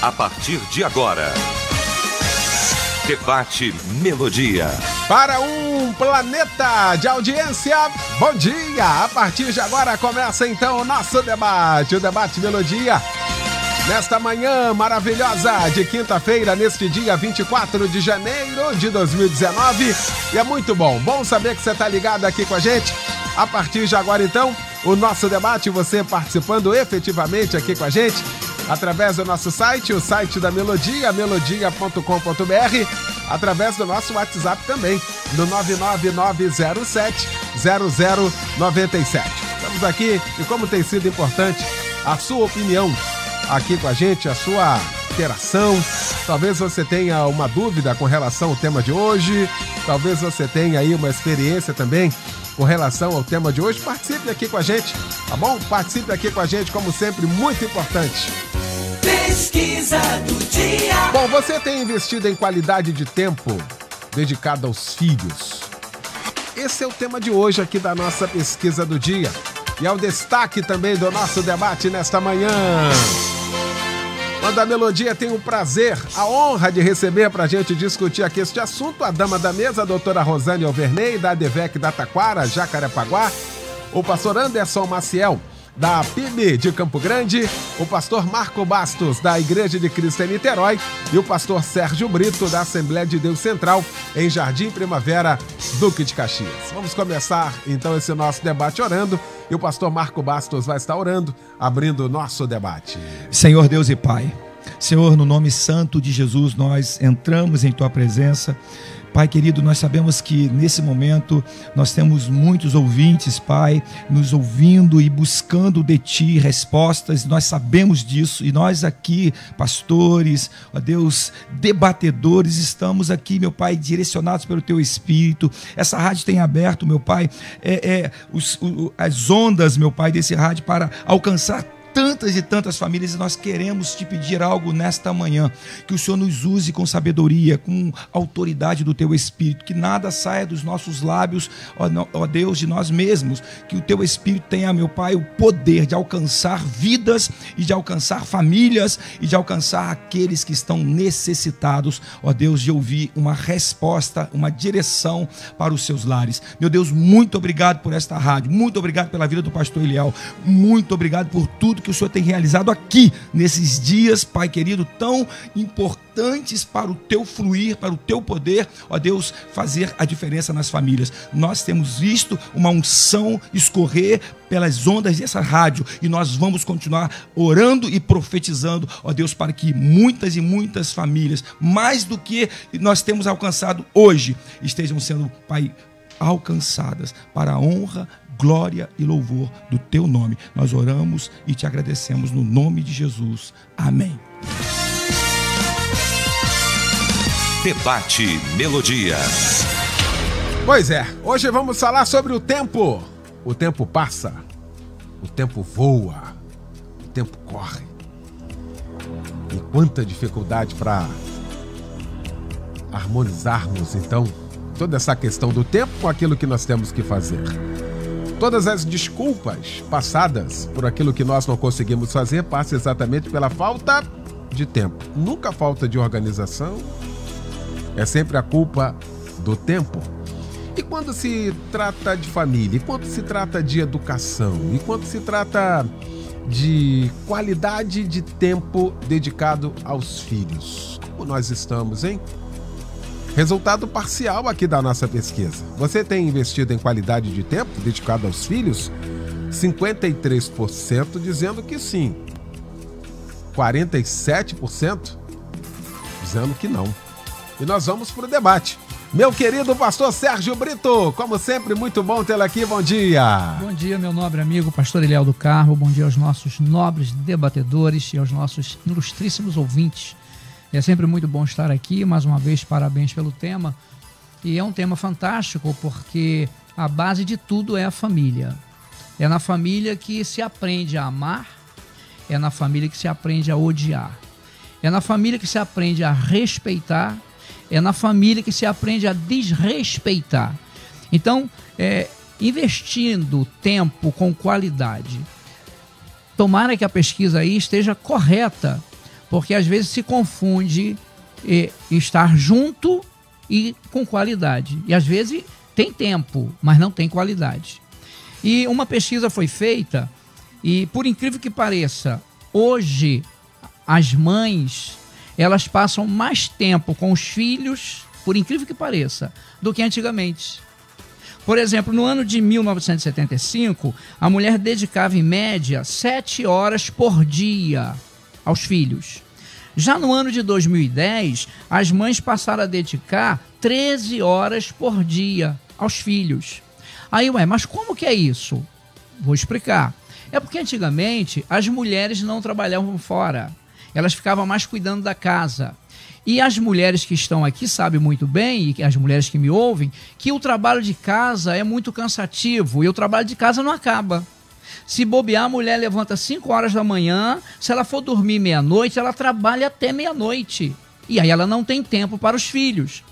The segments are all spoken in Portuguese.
A partir de agora, Debate Melodia. Para um planeta de audiência, bom dia! A partir de agora começa então o nosso debate, o Debate Melodia. Nesta manhã maravilhosa de quinta-feira, neste dia 24 de janeiro de 2019. E é muito bom saber que você está ligado aqui com a gente. A partir de agora então, o nosso debate, você participando efetivamente aqui com a gente, através do nosso site, o site da Melodia, melodia.com.br, através do nosso WhatsApp também, no 999070097. Estamos aqui e como tem sido importante a sua opinião aqui com a gente, a sua interação. Talvez você tenha uma dúvida com relação ao tema de hoje, talvez você tenha aí uma experiência também com relação ao tema de hoje. Participe aqui com a gente, tá bom? Participe aqui com a gente, como sempre, muito importante. Pesquisa do dia. Bom, você tem investido em qualidade de tempo dedicado aos filhos? Esse é o tema de hoje aqui da nossa pesquisa do dia. E é o destaque também do nosso debate nesta manhã. Quando a Melodia tem o prazer, a honra de receber para a gente discutir aqui este assunto, a dama da mesa, a doutora Rosane Alverney, da ADVEC da Taquara, Jacarepaguá, o pastor Anderson Maciel, da PIB de Campo Grande, o pastor Marco Bastos, da Igreja de Cristo em Niterói, e o pastor Sérgio Brito, da Assembleia de Deus Central, em Jardim Primavera, Duque de Caxias. Vamos começar então esse nosso debate orando, e o pastor Marco Bastos vai estar orando, abrindo o nosso debate. Senhor Deus e Pai, Senhor, no nome santo de Jesus, nós entramos em Tua presença. Pai querido, nós sabemos que nesse momento nós temos muitos ouvintes, Pai, nos ouvindo e buscando de Ti respostas. Nós sabemos disso e nós aqui, pastores, ó Deus, debatedores, estamos aqui, meu Pai, direcionados pelo Teu Espírito. Essa rádio tem aberto, meu Pai, as ondas, meu Pai, desse rádio para alcançar tantas e tantas famílias, e nós queremos Te pedir algo nesta manhã, que o Senhor nos use com sabedoria, com autoridade do Teu Espírito, que nada saia dos nossos lábios, ó Deus, de nós mesmos, que o Teu Espírito tenha, meu Pai, o poder de alcançar vidas e de alcançar famílias e de alcançar aqueles que estão necessitados, ó Deus, de ouvir uma resposta, uma direção para os seus lares. Meu Deus, muito obrigado por esta rádio, muito obrigado pela vida do pastor Eliel, muito obrigado por tudo que o Senhor tem realizado aqui, nesses dias, Pai querido, tão importantes para o Teu fluir, para o Teu poder, ó Deus, fazer a diferença nas famílias. Nós temos visto uma unção escorrer pelas ondas dessa rádio e nós vamos continuar orando e profetizando, ó Deus, para que muitas e muitas famílias, mais do que nós temos alcançado hoje, estejam sendo, Pai, alcançadas para a honra, glória e louvor do Teu nome. Nós oramos e Te agradecemos no nome de Jesus. Amém. Debate Melodia. Pois é, hoje vamos falar sobre o tempo. O tempo passa, o tempo voa, o tempo corre. E quanta dificuldade para harmonizarmos, então, toda essa questão do tempo com aquilo que nós temos que fazer. Todas as desculpas passadas por aquilo que nós não conseguimos fazer passam exatamente pela falta de tempo. Nunca falta de organização, é sempre a culpa do tempo. E quando se trata de família, e quando se trata de educação, e quando se trata de qualidade de tempo dedicado aos filhos, como nós estamos, hein? Resultado parcial aqui da nossa pesquisa. Você tem investido em qualidade de tempo dedicado aos filhos? 53% dizendo que sim. 47% dizendo que não. E nós vamos para o debate. Meu querido pastor Sérgio Brito, como sempre, muito bom tê-lo aqui, bom dia. Bom dia, meu nobre amigo pastor Eliel do Carmo, bom dia aos nossos nobres debatedores e aos nossos ilustríssimos ouvintes. É sempre muito bom estar aqui, mais uma vez, parabéns pelo tema. E é um tema fantástico porque a base de tudo é a família. É na família que se aprende a amar, é na família que se aprende a odiar. É na família que se aprende a respeitar, é na família que se aprende a desrespeitar. Então, investindo tempo com qualidade, tomara que a pesquisa aí esteja correta, porque às vezes se confunde estar junto e com qualidade. E às vezes tem tempo, mas não tem qualidade. E uma pesquisa foi feita e, por incrível que pareça, hoje as mães, elas passam mais tempo com os filhos, por incrível que pareça, do que antigamente. Por exemplo, no ano de 1975, a mulher dedicava em média 7 horas por dia aos filhos. Já no ano de 2010, as mães passaram a dedicar 13 horas por dia aos filhos. Aí, mas como que é isso? Vou explicar. É porque antigamente as mulheres não trabalhavam fora. Elas ficavam mais cuidando da casa. E as mulheres que estão aqui sabem muito bem, e as mulheres que me ouvem, que o trabalho de casa é muito cansativo e o trabalho de casa não acaba. Se bobear, a mulher levanta 5 horas da manhã, se ela for dormir meia-noite, ela trabalha até meia-noite. E aí ela não tem tempo para os filhos.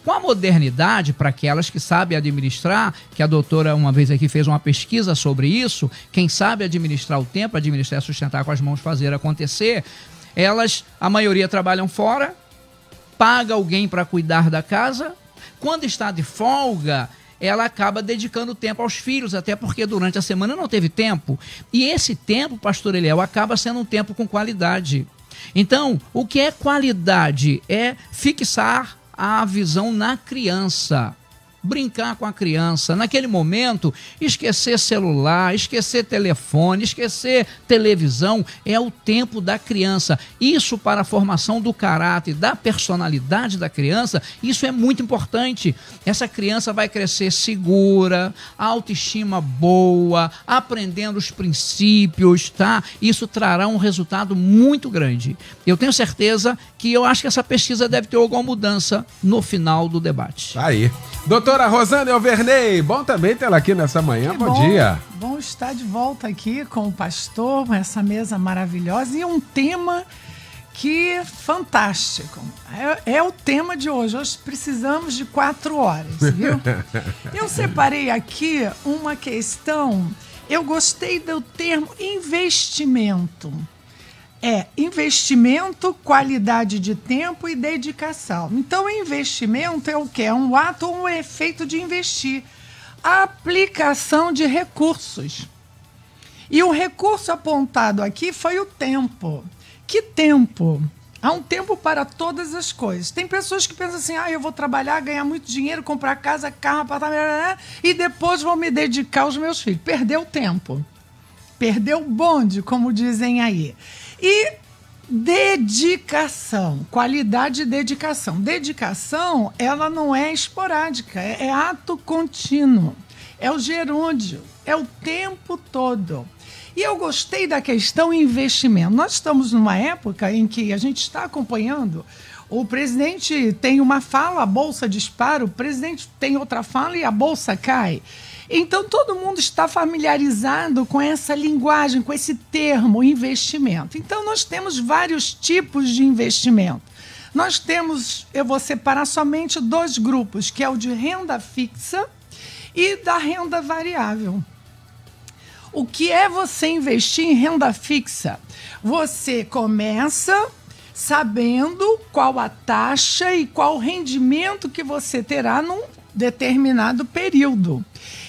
Com a modernidade, para aquelas que sabem administrar, que a doutora uma vez aqui fez uma pesquisa sobre isso, quem sabe administrar o tempo, administrar, sustentar com as mãos, fazer acontecer, elas, a maioria trabalham fora, paga alguém para cuidar da casa, quando está de folga, ela acaba dedicando tempo aos filhos, até porque durante a semana não teve tempo. E esse tempo, pastor Eliel, acaba sendo um tempo com qualidade. Então, o que é qualidade? É fixar a visão na criança. Brincar com a criança, naquele momento, esquecer celular, esquecer telefone, esquecer televisão, é o tempo da criança. Isso para a formação do caráter, da personalidade da criança, isso é muito importante. Essa criança vai crescer segura, autoestima boa, aprendendo os princípios, tá? Isso trará um resultado muito grande. Eu tenho certeza que eu acho que essa pesquisa deve ter alguma mudança no final do debate. Aí. Doutora Rosane Alverney, bom também tê-la aqui nessa manhã. Bom dia. Bom estar de volta aqui com o pastor, com essa mesa maravilhosa e um tema que fantástico. É o tema de hoje. Hoje precisamos de 4 horas, viu? Eu separei aqui uma questão. Eu gostei do termo investimento. Investimento, qualidade de tempo e dedicação. Então, investimento é o quê? É um ato ou um efeito de investir. A aplicação de recursos. E o recurso apontado aqui foi o tempo. Que tempo? Há um tempo para todas as coisas. Tem pessoas que pensam assim, eu vou trabalhar, ganhar muito dinheiro, comprar casa, carro, apartamento, e depois vou me dedicar aos meus filhos. Perdeu o tempo. Perdeu o bonde, como dizem aí. E dedicação, qualidade e dedicação. Dedicação, ela não é esporádica, é ato contínuo, é o gerúndio, é o tempo todo. E eu gostei da questão investimento. Nós estamos numa época em que a gente está acompanhando, o presidente tem uma fala, a bolsa dispara, o presidente tem outra fala e a bolsa cai. Então, todo mundo está familiarizado com essa linguagem, com esse termo, investimento. Então, nós temos vários tipos de investimento. Nós temos, eu vou separar somente 2 grupos, que é o de renda fixa e da renda variável. O que é você investir em renda fixa? Você começa sabendo qual a taxa e qual o rendimento que você terá num determinado período.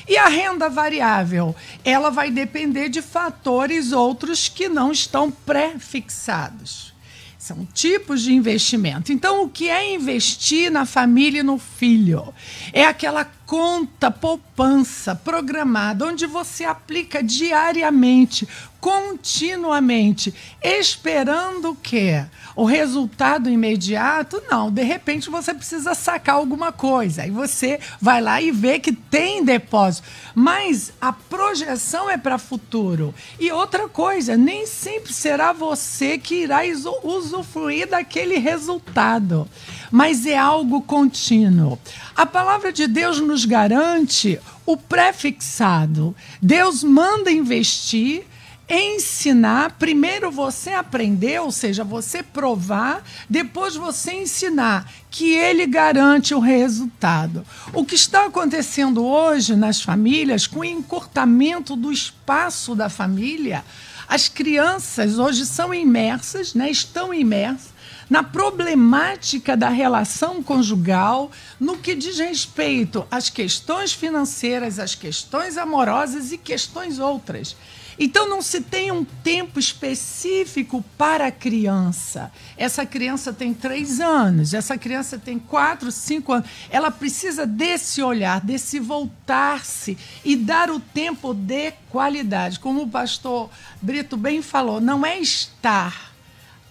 E a renda variável, ela vai depender de fatores outros que não estão pré-fixados. São tipos de investimento. Então, o que é investir na família e no filho? É aquela conta poupança programada, onde você aplica diariamente, continuamente, esperando o quê? O resultado imediato? Não, de repente você precisa sacar alguma coisa. Aí você vai lá e vê que tem depósito. Mas a projeção é para futuro. E outra coisa, nem sempre será você que irá usufruir daquele resultado. Mas é algo contínuo. A palavra de Deus nos garante o pré-fixado. Deus manda investir, ensinar, primeiro você aprender, ou seja, você provar, depois você ensinar, que ele garante o resultado. O que está acontecendo hoje nas famílias, com o encurtamento do espaço da família, As crianças hoje são imersas, né, estão imersas na problemática da relação conjugal, no que diz respeito às questões financeiras, às questões amorosas e questões outras. Então, não se tem um tempo específico para a criança. Essa criança tem 3 anos, essa criança tem 4, 5 anos. Ela precisa desse olhar, desse voltar-se e dar o tempo de qualidade. Como o pastor Brito bem falou, não é estar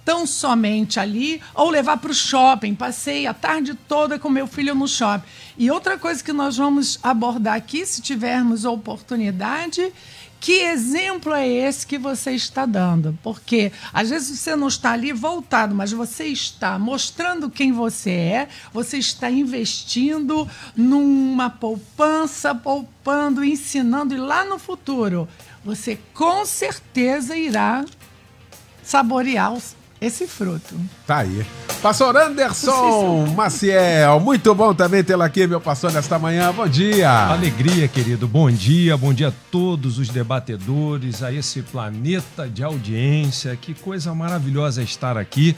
tão somente ali ou levar para o shopping. Passei a tarde toda com meu filho no shopping. E outra coisa que nós vamos abordar aqui, se tivermos oportunidade, que exemplo é esse que você está dando? Porque às vezes você não está ali voltado, mas você está mostrando quem você está investindo numa poupança, poupando, ensinando, e lá no futuro você com certeza irá saborear esse fruto. Tá aí. Pastor Anderson Maciel, muito bom também tê-lo aqui, meu pastor, nesta manhã. Bom dia. Alegria, querido. Bom dia a todos os debatedores, a esse planeta de audiência. Que coisa maravilhosa estar aqui.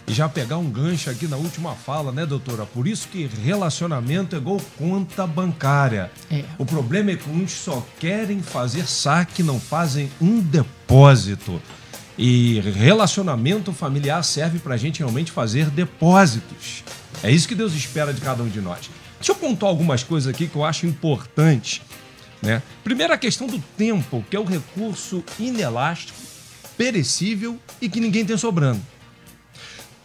E já pegar um gancho aqui na última fala, né, doutora? Por isso que relacionamento é igual conta bancária. O problema é que uns só querem fazer saque, não fazem um depósito. E relacionamento familiar serve para a gente realmente fazer depósitos. É isso que Deus espera de cada um de nós. Deixa eu pontuar algumas coisas aqui que eu acho importantes, né? Primeiro, a questão do tempo, que é o recurso inelástico, perecível e que ninguém tem sobrando.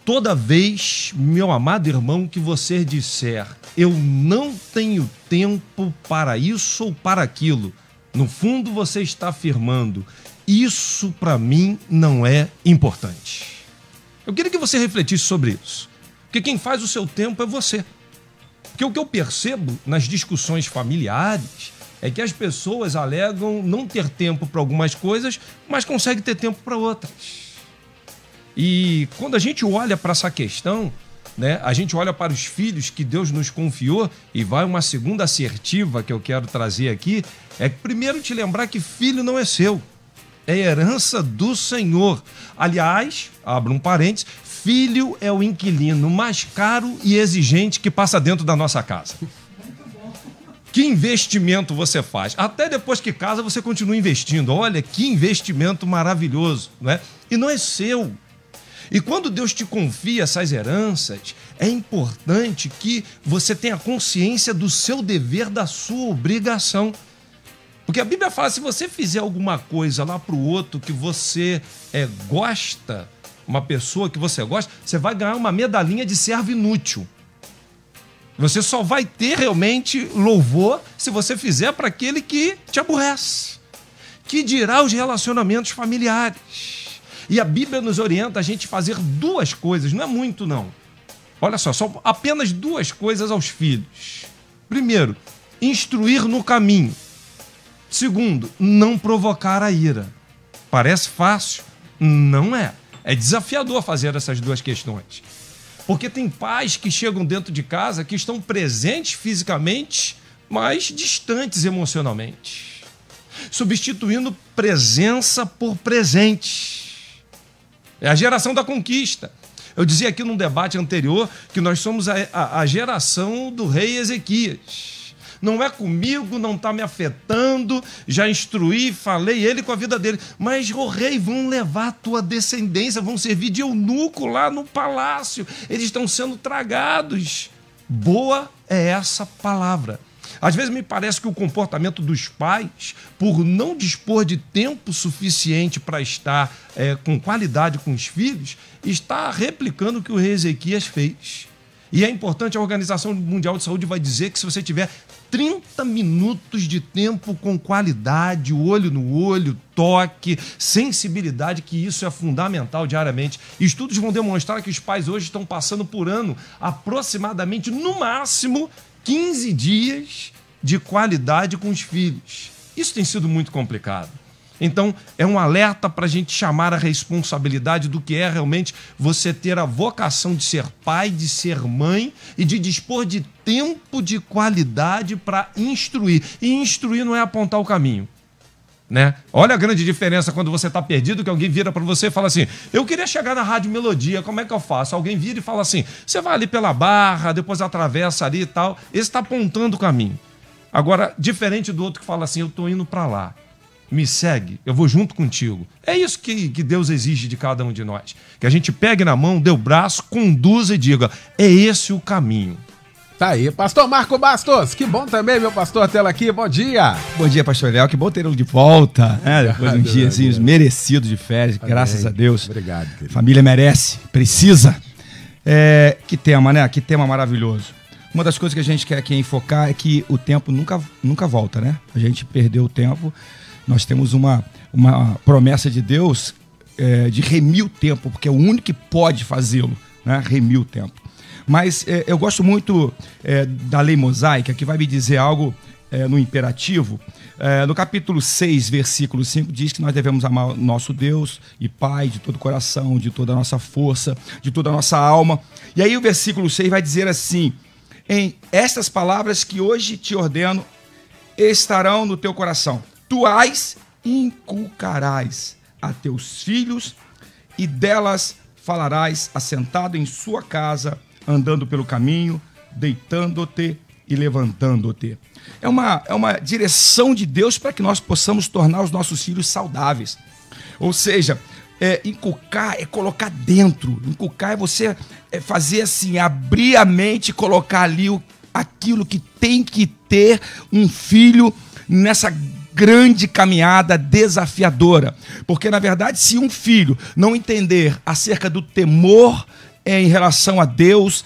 Toda vez, meu amado irmão, que você disser eu não tenho tempo para isso ou para aquilo, no fundo você está afirmando: isso para mim não é importante. Eu queria que você refletisse sobre isso. Porque quem faz o seu tempo é você. Porque o que eu percebo nas discussões familiares é que as pessoas alegam não ter tempo para algumas coisas, mas conseguem ter tempo para outras. E quando a gente olha para essa questão, né, a gente olha para os filhos que Deus nos confiou, e vai uma segunda assertiva que eu quero trazer aqui, é primeiro te lembrar que filho não é seu. É herança do Senhor. Aliás, abro um parênteses, filho é o inquilino mais caro e exigente que passa dentro da nossa casa. Que investimento você faz? Até depois que casa, você continua investindo. Olha, que investimento maravilhoso, não é? E não é seu. E quando Deus te confia essas heranças, é importante que você tenha consciência do seu dever, da sua obrigação. Porque a Bíblia fala, se você fizer alguma coisa lá para o outro que você gosta, uma pessoa que você gosta, você vai ganhar uma medalhinha de servo inútil. Você só vai ter realmente louvor se você fizer para aquele que te aborrece. Que dirá os relacionamentos familiares. E a Bíblia nos orienta a gente fazer 2 coisas, não é muito não. Olha só apenas 2 coisas aos filhos. Primeiro, instruir no caminho. Segundo, não provocar a ira. Parece fácil? Não é. É desafiador fazer essas 2 questões. Porque tem pais que chegam dentro de casa que estão presentes fisicamente, mas distantes emocionalmente. Substituindo presença por presente. É a geração da conquista. Eu dizia aqui num debate anterior que nós somos a geração do rei Ezequias. Não é comigo, não está me afetando, já instruí, falei ele com a vida dele. Mas, o rei, vão levar a tua descendência, vão servir de eunuco lá no palácio. Eles estão sendo tragados. Boa é essa palavra. Às vezes me parece que o comportamento dos pais, por não dispor de tempo suficiente para estar com qualidade com os filhos, está replicando o que o rei Ezequias fez. E é importante, a Organização Mundial de Saúde vai dizer que se você tiver 30 minutos de tempo com qualidade, olho no olho, toque, sensibilidade, que isso é fundamental diariamente. Estudos vão demonstrar que os pais hoje estão passando por ano aproximadamente, no máximo, 15 dias de qualidade com os filhos. Isso tem sido muito complicado. Então, é um alerta para a gente chamar a responsabilidade do que é realmente você ter a vocação de ser pai, de ser mãe e de dispor de tempo de qualidade para instruir. E instruir não é apontar o caminho. né? Olha a grande diferença quando você está perdido, que alguém vira para você e fala assim, eu queria chegar na Rádio Melodia, como é que eu faço? Alguém vira e fala assim, você vai ali pela Barra, depois atravessa ali e tal. Esse está apontando o caminho. Agora, diferente do outro que fala assim, eu estou indo para lá. Me segue, eu vou junto contigo. É isso que Deus exige de cada um de nós. Que a gente pegue na mão, dê o braço, conduza e diga, é esse o caminho. Tá aí, pastor Marco Bastos, que bom também, meu pastor, tê-lo aqui, bom dia. Bom dia, pastor Léo, que bom ter ele de volta, né? Depois de um dia assim, merecido de férias, graças a Deus. Obrigado, querido. Família merece, precisa. Que tema, né? Que tema maravilhoso. Uma das coisas que a gente quer aqui enfocar é que o tempo nunca volta, né? A gente perdeu o tempo. Nós temos uma promessa de Deus de remir o tempo, porque é o único que pode fazê-lo, né? Remir o tempo. Mas eu gosto muito da lei mosaica, que vai me dizer algo no imperativo. No capítulo 6, versículo 5, diz que nós devemos amar o nosso Deus e Pai de todo o coração, de toda a nossa força, de toda a nossa alma. E aí o versículo 6 vai dizer assim, em estas palavras que hoje te ordeno estarão no teu coração. Tu as inculcarás a teus filhos e delas falarás assentado em sua casa, andando pelo caminho, deitando-te e levantando-te. É uma direção de Deus para que nós possamos tornar os nossos filhos saudáveis. Ou seja, inculcar é colocar dentro. Inculcar é você fazer assim, abrir a mente e colocar ali aquilo que tem que ter um filho nessa grande caminhada desafiadora. Porque, na verdade, se um filho não entender acerca do temor em relação a Deus,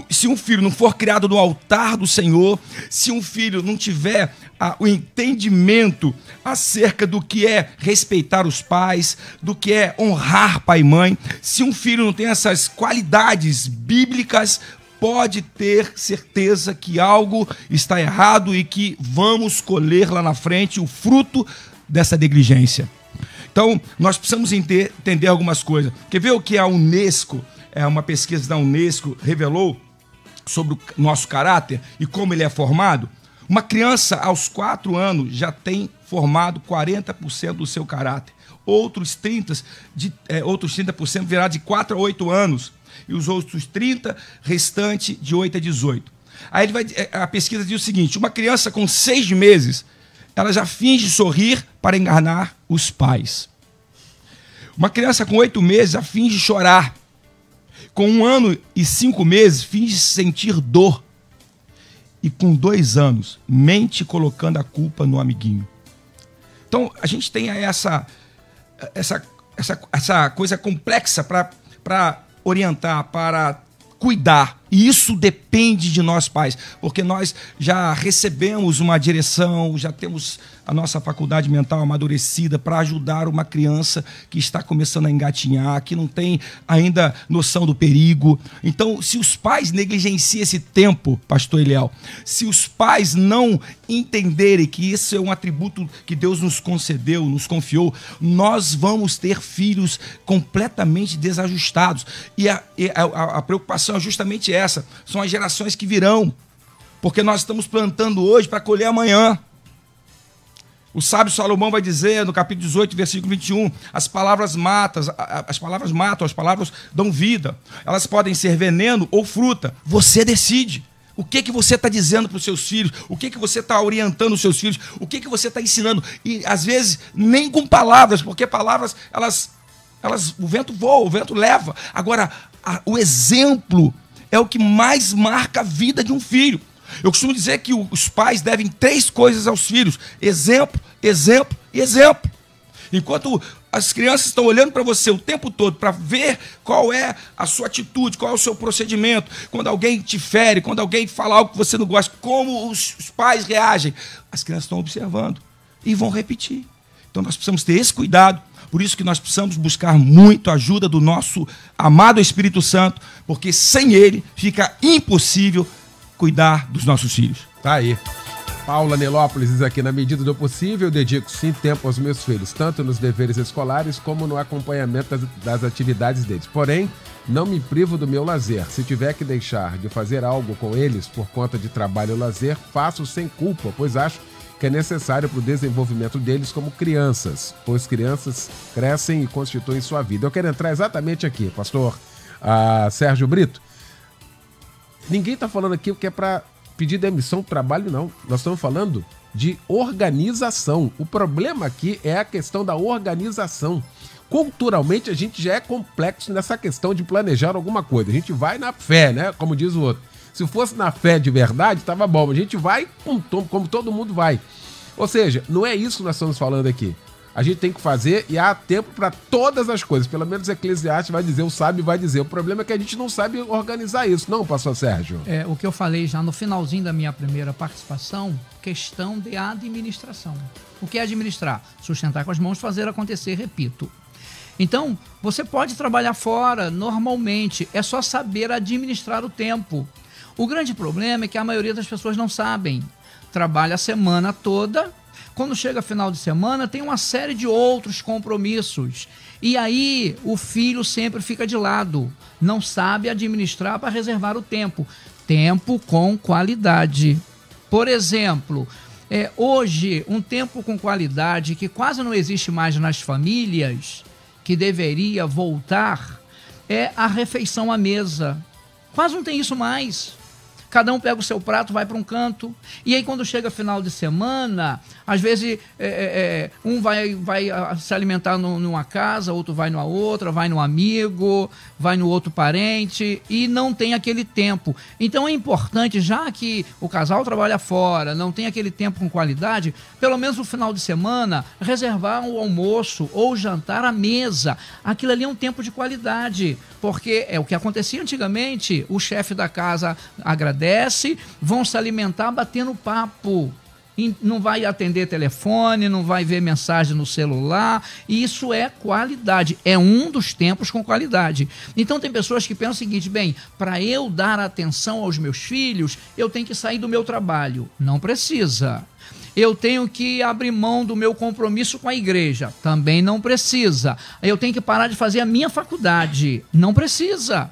se um filho não for criado no altar do Senhor, se um filho não tiver o entendimento acerca do que é respeitar os pais, do que é honrar pai e mãe, se um filho não tem essas qualidades bíblicas, pode ter certeza que algo está errado e que vamos colher lá na frente o fruto dessa negligência. Então, nós precisamos entender algumas coisas. Quer ver o que a Unesco, uma pesquisa da Unesco revelou sobre o nosso caráter e como ele é formado? Uma criança aos 4 anos já tem formado 40% do seu caráter. Outros 30% virá de 4 a 8 anos. E os outros 30% restante de 8 a 18. Aí a pesquisa diz o seguinte, uma criança com 6 meses, ela já finge sorrir para enganar os pais. Uma criança com 8 meses já finge chorar. Com 1 ano e 5 meses, finge sentir dor. E com 2 anos, mente colocando a culpa no amiguinho. Então, a gente tem essa coisa complexa para orientar, para cuidar. E isso depende de nós pais, porque nós já recebemos uma direção, já temos a nossa faculdade mental amadurecida para ajudar uma criança que está começando a engatinhar, que não tem ainda noção do perigo. Então, se os pais negligenciam esse tempo, pastor Eliel, se os pais não entenderem que isso é um atributo que Deus nos concedeu, nos confiou, nós vamos ter filhos completamente desajustados. E a preocupação é justamente essa, são as gerações que virão, porque nós estamos plantando hoje para colher amanhã. O sábio Salomão vai dizer no capítulo 18, versículo 21, as palavras matam, as palavras dão vida. Elas podem ser veneno ou fruta. Você decide. O que você está dizendo para os seus filhos? O que você está orientando os seus filhos? O que você está ensinando? E às vezes nem com palavras, porque palavras, o vento voa, o vento leva. Agora, o exemplo é o que mais marca a vida de um filho. Eu costumo dizer que os pais devem 3 coisas aos filhos: exemplo, exemplo e exemplo. Enquanto as crianças estão olhando para você o tempo todo para ver qual é a sua atitude, qual é o seu procedimento, quando alguém te fere, quando alguém fala algo que você não gosta, como os pais reagem, as crianças estão observando e vão repetir. Então nós precisamos ter esse cuidado. Por isso que nós precisamos buscar muito a ajuda do nosso amado Espírito Santo, porque sem ele fica impossível cuidar dos nossos filhos. Tá aí. Paula Nelópolis diz aqui, na medida do possível, eu dedico sim tempo aos meus filhos, tanto nos deveres escolares como no acompanhamento das atividades deles. Porém, não me privo do meu lazer. Se tiver que deixar de fazer algo com eles por conta de trabalho ou lazer, faço sem culpa, pois acho que é necessário para o desenvolvimento deles como crianças, pois crianças crescem e constituem sua vida. Eu quero entrar exatamente aqui, pastor Sérgio Brito. Ninguém está falando aqui que é para pedir demissão do trabalho, não. Nós estamos falando de organização. O problema aqui é a questão da organização. Culturalmente, a gente já é complexo nessa questão de planejar alguma coisa. A gente vai na fé, né? Como diz o outro. Se fosse na fé de verdade, estava bom. A gente vai como todo mundo vai. Ou seja, não é isso que nós estamos falando aqui. A gente tem que fazer e há tempo para todas as coisas. Pelo menos o Eclesiastes vai dizer, o sábio vai dizer. O problema é que a gente não sabe organizar isso, não, pastor Sérgio? O que eu falei já no finalzinho da minha primeira participação, questão de administração. O que é administrar? Sustentar com as mãos, fazer acontecer, repito. Então, você pode trabalhar fora normalmente, é só saber administrar o tempo. O grande problema é que a maioria das pessoas não sabem. Trabalha a semana toda, quando chega final de semana tem uma série de outros compromissos. E aí o filho sempre fica de lado, não sabe administrar para reservar o tempo. Tempo com qualidade. Por exemplo, hoje um tempo com qualidade que quase não existe mais nas famílias, que deveria voltar, é a refeição à mesa. Quase não tem isso mais. Cada um pega o seu prato, vai para um canto. E aí, quando chega final de semana, às vezes um vai se alimentar numa casa, outro vai numa outra, vai no amigo, vai no outro parente, e não tem aquele tempo. Então é importante, já que o casal trabalha fora, não tem aquele tempo com qualidade, pelo menos no final de semana, reservar o almoço ou o jantar à mesa. Aquilo ali é um tempo de qualidade, porque é o que acontecia antigamente. O chefe da casa agradece, vão se alimentar batendo papo. Não vai atender telefone, não vai ver mensagem no celular. E isso é qualidade, é um dos tempos com qualidade. Então tem pessoas que pensam o seguinte: bem, para eu dar atenção aos meus filhos, eu tenho que sair do meu trabalho. Não precisa. Eu tenho que abrir mão do meu compromisso com a igreja. Também não precisa. Eu tenho que parar de fazer a minha faculdade. Não precisa.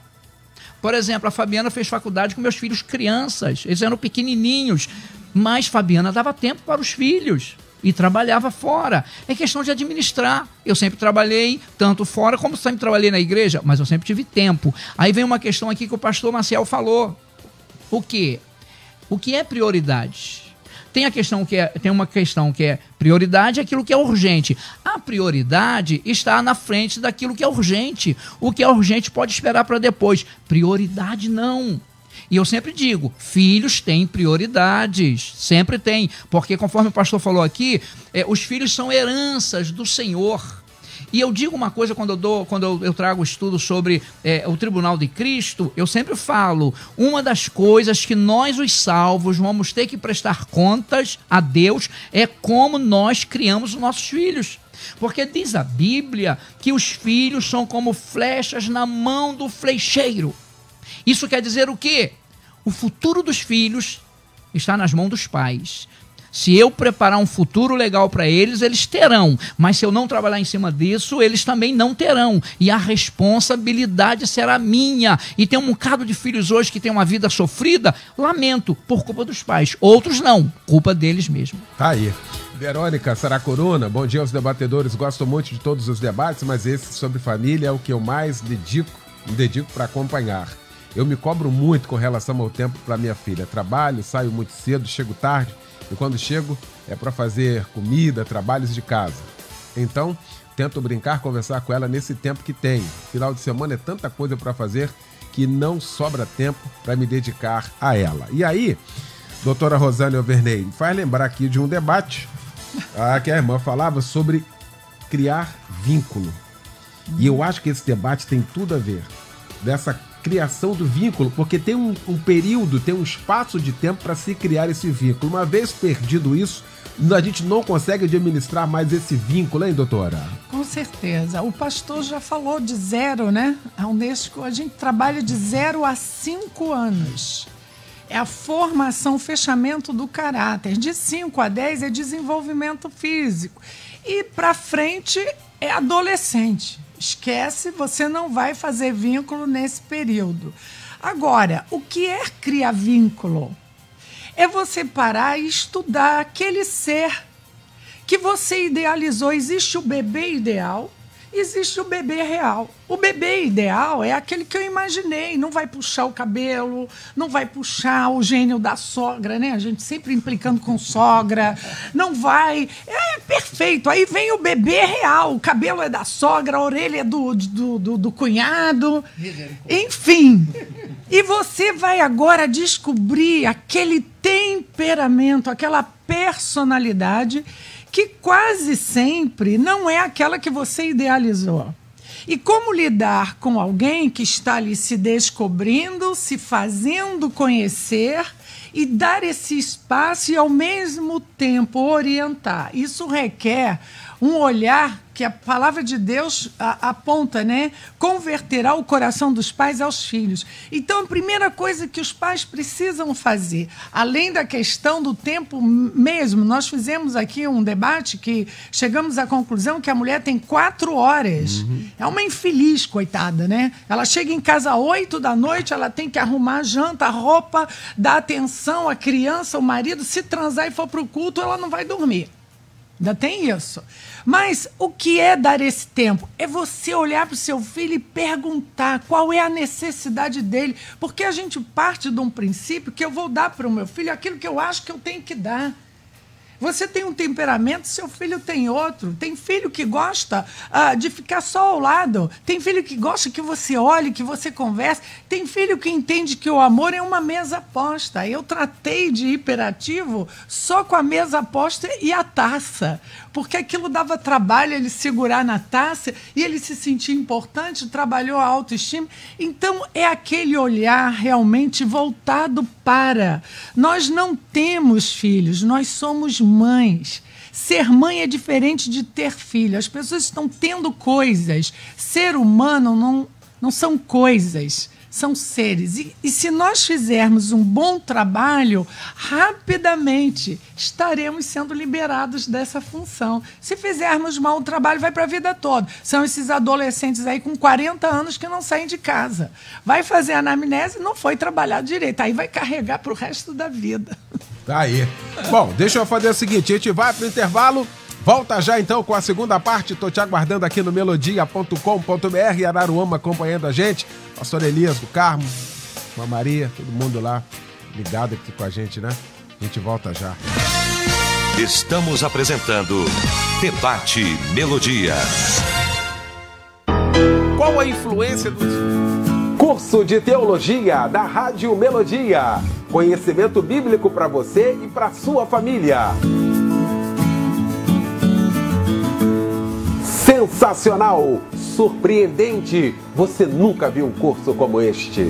Por exemplo, a Fabiana fez faculdade com meus filhos crianças. Eles eram pequenininhos. Mas Fabiana dava tempo para os filhos e trabalhava fora. É questão de administrar. Eu sempre trabalhei tanto fora como sempre trabalhei na igreja, mas eu sempre tive tempo. Aí vem uma questão aqui que o pastor Maciel falou. O quê? O que é prioridade? Tem uma questão que é prioridade, aquilo que é urgente. A prioridade está na frente daquilo que é urgente. O que é urgente pode esperar para depois. Prioridade não. E eu sempre digo, filhos têm prioridades, sempre tem, porque conforme o pastor falou aqui, os filhos são heranças do Senhor. E eu digo uma coisa quando eu trago estudo sobre o Tribunal de Cristo, eu sempre falo, uma das coisas que nós, os salvos, vamos ter que prestar contas a Deus é como nós criamos os nossos filhos. Porque diz a Bíblia que os filhos são como flechas na mão do flecheiro. Isso quer dizer o quê? O futuro dos filhos está nas mãos dos pais. Se eu preparar um futuro legal para eles, eles terão. Mas se eu não trabalhar em cima disso, eles também não terão. E a responsabilidade será minha. E tem um bocado de filhos hoje que tem uma vida sofrida, lamento, por culpa dos pais. Outros não, culpa deles mesmo. Tá aí. Verônica Saracuruna, bom dia aos debatedores. Gosto muito de todos os debates, mas esse sobre família é o que eu mais me dedico para acompanhar. Eu me cobro muito com relação ao tempo para minha filha. Trabalho, saio muito cedo, chego tarde. E quando chego, é para fazer comida, trabalhos de casa. Então, tento brincar, conversar com ela nesse tempo que tenho. Final de semana é tanta coisa para fazer que não sobra tempo para me dedicar a ela. E aí, doutora Rosane Overney, faz lembrar aqui de um debate que a irmã falava sobre criar vínculo. E eu acho que esse debate tem tudo a ver dessa criação do vínculo, porque tem um período, tem um espaço de tempo para se criar esse vínculo. Uma vez perdido isso, a gente não consegue administrar mais esse vínculo, hein, doutora? Com certeza. O pastor já falou de 0, né? A Unesco, a gente trabalha de 0 a 5 anos. É a formação, o fechamento do caráter. De 5 a 10 é desenvolvimento físico. E para frente é adolescente. Esquece, você não vai fazer vínculo nesse período. Agora, o que é criar vínculo? é você parar e estudar aquele ser que você idealizou. Existe o bebê ideal, existe o bebê real. O bebê ideal é aquele que eu imaginei, não vai puxar o cabelo, não vai puxar o gênio da sogra, né? A gente sempre implicando com sogra, não vai... É perfeito. Aí vem o bebê real, o cabelo é da sogra, a orelha é do cunhado, enfim. E você vai agora descobrir aquele temperamento, aquela personalidade que quase sempre não é aquela que você idealizou. E como lidar com alguém que está ali se descobrindo, se fazendo conhecer e dar esse espaço e, ao mesmo tempo, orientar. Isso requer um olhar que a palavra de Deus aponta, né? Converterá o coração dos pais aos filhos. Então, a primeira coisa que os pais precisam fazer, além da questão do tempo mesmo, nós fizemos aqui um debate que chegamos à conclusão que a mulher tem 4 horas. É uma infeliz, coitada, né? Ela chega em casa às 8 da noite, ela tem que arrumar a janta, a roupa, dar atenção à criança, ao marido. Se transar e for para o culto, ela não vai dormir. Ainda tem isso. Mas o que é dar esse tempo? É você olhar para o seu filho e perguntar qual é a necessidade dele. Porque a gente parte de um princípio que eu vou dar para o meu filho aquilo que eu acho que eu tenho que dar. Você tem um temperamento, seu filho tem outro. Tem filho que gosta de ficar só ao lado. Tem filho que gosta que você olhe, que você converse. Tem filho que entende que o amor é uma mesa posta. Eu tratei de hiperativo só com a mesa posta e a taça. Porque aquilo dava trabalho ele segurar na taça e ele se sentia importante, trabalhou a autoestima. Então, é aquele olhar realmente voltado para. Nós não temos filhos, nós somos mães. Ser mãe é diferente de ter filho. As pessoas estão tendo coisas. Ser humano não são coisas, são seres. E se nós fizermos um bom trabalho, rapidamente estaremos sendo liberados dessa função. Se fizermos mal o trabalho, vai para a vida toda. São esses adolescentes aí com 40 anos que não saem de casa. Vai fazer anamnese, não foi trabalhado direito. Aí vai carregar para o resto da vida. Tá aí. Bom, deixa eu fazer o seguinte, a gente vai pro intervalo, volta já então com a segunda parte, tô te aguardando aqui no melodia.com.br, Araruama acompanhando a gente, pastor Elias do Carmo, a Maria, todo mundo lá ligado aqui com a gente, né? A gente volta já. Estamos apresentando Debate Melodia. Qual a influência do curso de teologia da Rádio Melodia? Conhecimento bíblico para você e para sua família. Sensacional, surpreendente, você nunca viu um curso como este.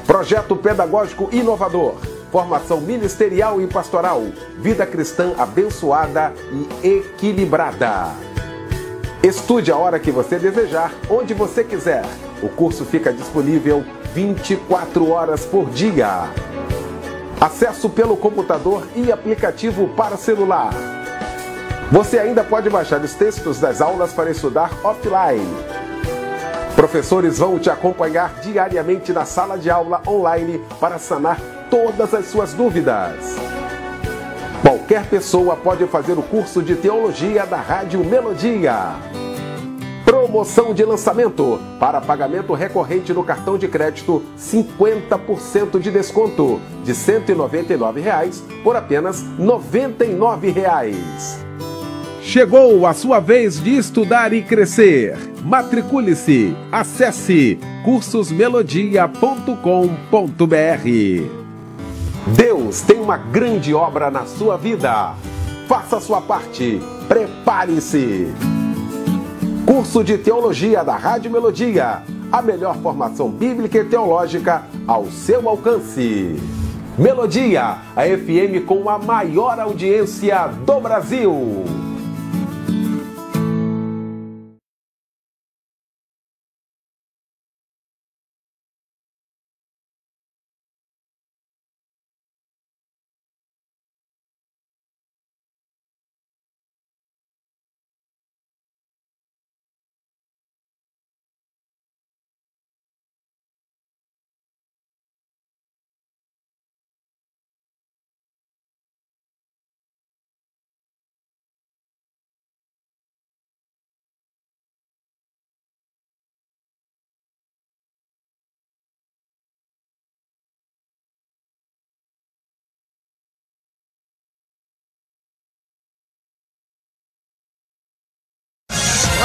Projeto pedagógico inovador, formação ministerial e pastoral, vida cristã abençoada e equilibrada. Estude a hora que você desejar, onde você quiser. O curso fica disponível 24 horas por dia. Acesso pelo computador e aplicativo para celular. Você ainda pode baixar os textos das aulas para estudar offline. Professores vão te acompanhar diariamente na sala de aula online para sanar todas as suas dúvidas. Qualquer pessoa pode fazer o curso de teologia da Rádio Melodia. Promoção de lançamento. Para pagamento recorrente no cartão de crédito, 50% de desconto. De R$ 199,00 por apenas R$ 99,00. Chegou a sua vez de estudar e crescer. Matricule-se. Acesse cursosmelodia.com.br. Deus tem uma grande obra na sua vida. Faça a sua parte. Prepare-se. Curso de Teologia da Rádio Melodia. A melhor formação bíblica e teológica ao seu alcance. Melodia, a FM com a maior audiência do Brasil.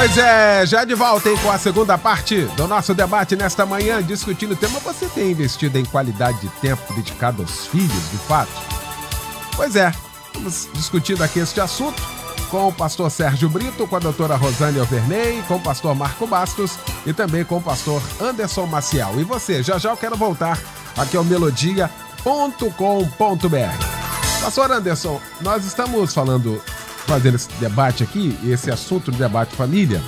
Pois é, já de volta, hein, com a segunda parte do nosso debate nesta manhã, discutindo o tema. Você tem investido em qualidade de tempo dedicado aos filhos, de fato? Pois é, estamos discutindo aqui este assunto com o pastor Sérgio Brito, com a doutora Rosane Alverney, com o pastor Marco Bastos e também com o pastor Anderson Maciel. E você, já eu quero voltar aqui ao melodia.com.br. Pastor Anderson, nós estamos fazendo esse debate aqui, esse assunto do debate família,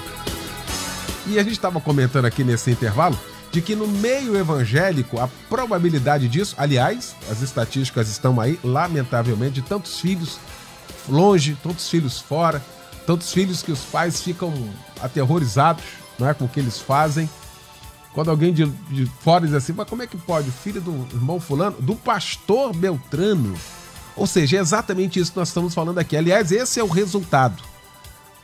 e a gente estava comentando aqui nesse intervalo de que no meio evangélico a probabilidade disso, aliás, as estatísticas estão aí, lamentavelmente, de tantos filhos longe, tantos filhos fora, tantos filhos que os pais ficam aterrorizados, não é, com o que eles fazem. Quando alguém de fora diz assim, mas como é que pode? O filho do irmão fulano, do pastor Beltrano. Ou seja, é exatamente isso que nós estamos falando aqui. Aliás, esse é o resultado.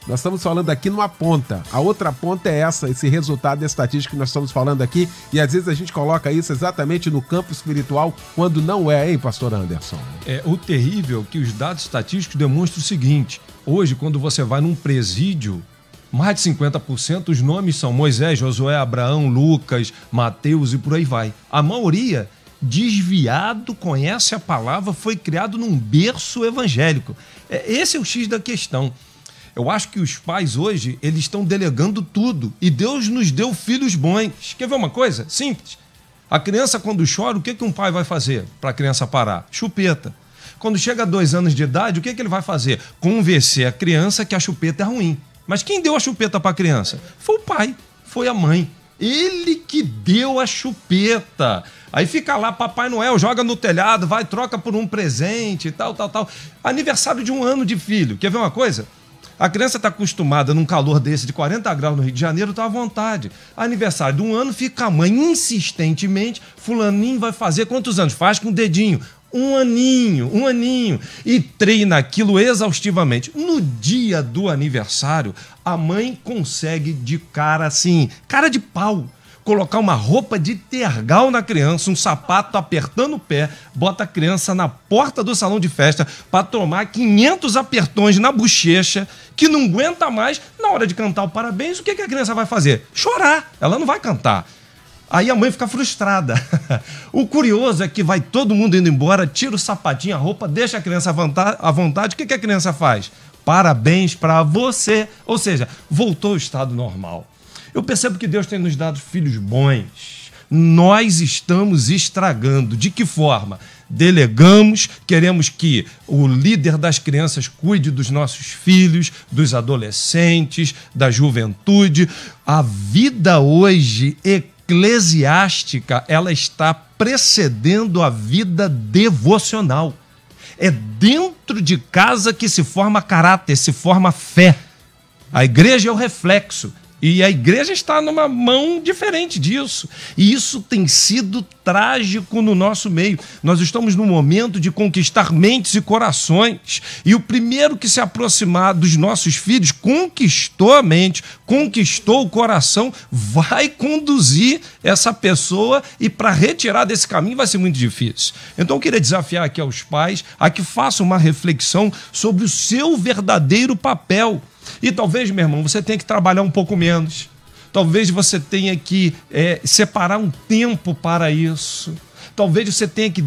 Nós estamos falando aqui numa ponta. A outra ponta é esse resultado estatístico que nós estamos falando aqui. E às vezes a gente coloca isso exatamente no campo espiritual, quando não é, hein, pastor Anderson? O terrível é que os dados estatísticos demonstram o seguinte. Hoje, quando você vai num presídio, mais de 50% os nomes são Moisés, Josué, Abraão, Lucas, Mateus e por aí vai. A maioria desviado, conhece a palavra, foi criado num berço evangélico. Esse é o X da questão. Eu acho que os pais hoje, eles estão delegando tudo. E Deus nos deu filhos bons. Quer ver uma coisa? Simples. A criança, quando chora, o que um pai vai fazer para a criança parar? Chupeta. Quando chega a 2 anos de idade, o que ele vai fazer? Convencer a criança que a chupeta é ruim. Mas quem deu a chupeta para a criança? Foi o pai, foi a mãe. Ele que deu a chupeta. Aí fica lá, Papai Noel, joga no telhado, vai, troca por um presente e tal. Aniversário de 1 ano de filho. Quer ver uma coisa? A criança está acostumada num calor desse de 40 graus no Rio de Janeiro, está à vontade. Aniversário de 1 ano, fica a mãe insistentemente, fulaninho vai fazer quantos anos? Faz com o dedinho. 1 aninho. E treina aquilo exaustivamente. No dia do aniversário, a mãe consegue de cara assim, cara de pau, colocar uma roupa de tergal na criança, um sapato apertando o pé, bota a criança na porta do salão de festa para tomar 500 apertões na bochecha, que não aguenta mais. Na hora de cantar o parabéns, o que a criança vai fazer? Chorar. Ela não vai cantar. Aí a mãe fica frustrada. O curioso é que vai todo mundo indo embora, tira o sapatinho, a roupa, deixa a criança à vontade. O que a criança faz? Parabéns para você. Ou seja, voltou ao estado normal. Eu percebo que Deus tem nos dado filhos bons. Nós estamos estragando. De que forma? Delegamos, queremos que o líder das crianças cuide dos nossos filhos, dos adolescentes, da juventude. A vida hoje eclesiástica, ela está precedendo a vida devocional. É dentro de casa que se forma caráter, se forma fé. A igreja é o reflexo. E a igreja está numa mão diferente disso. E isso tem sido trágico no nosso meio. Nós estamos num momento de conquistar mentes e corações. E o primeiro que se aproximar dos nossos filhos conquistou a mente, conquistou o coração, vai conduzir essa pessoa, e para retirar desse caminho vai ser muito difícil. Então eu queria desafiar aqui aos pais a que façam uma reflexão sobre o seu verdadeiro papel. E talvez, meu irmão, você tenha que trabalhar um pouco menos. Talvez você tenha que separar um tempo para isso. Talvez você tenha que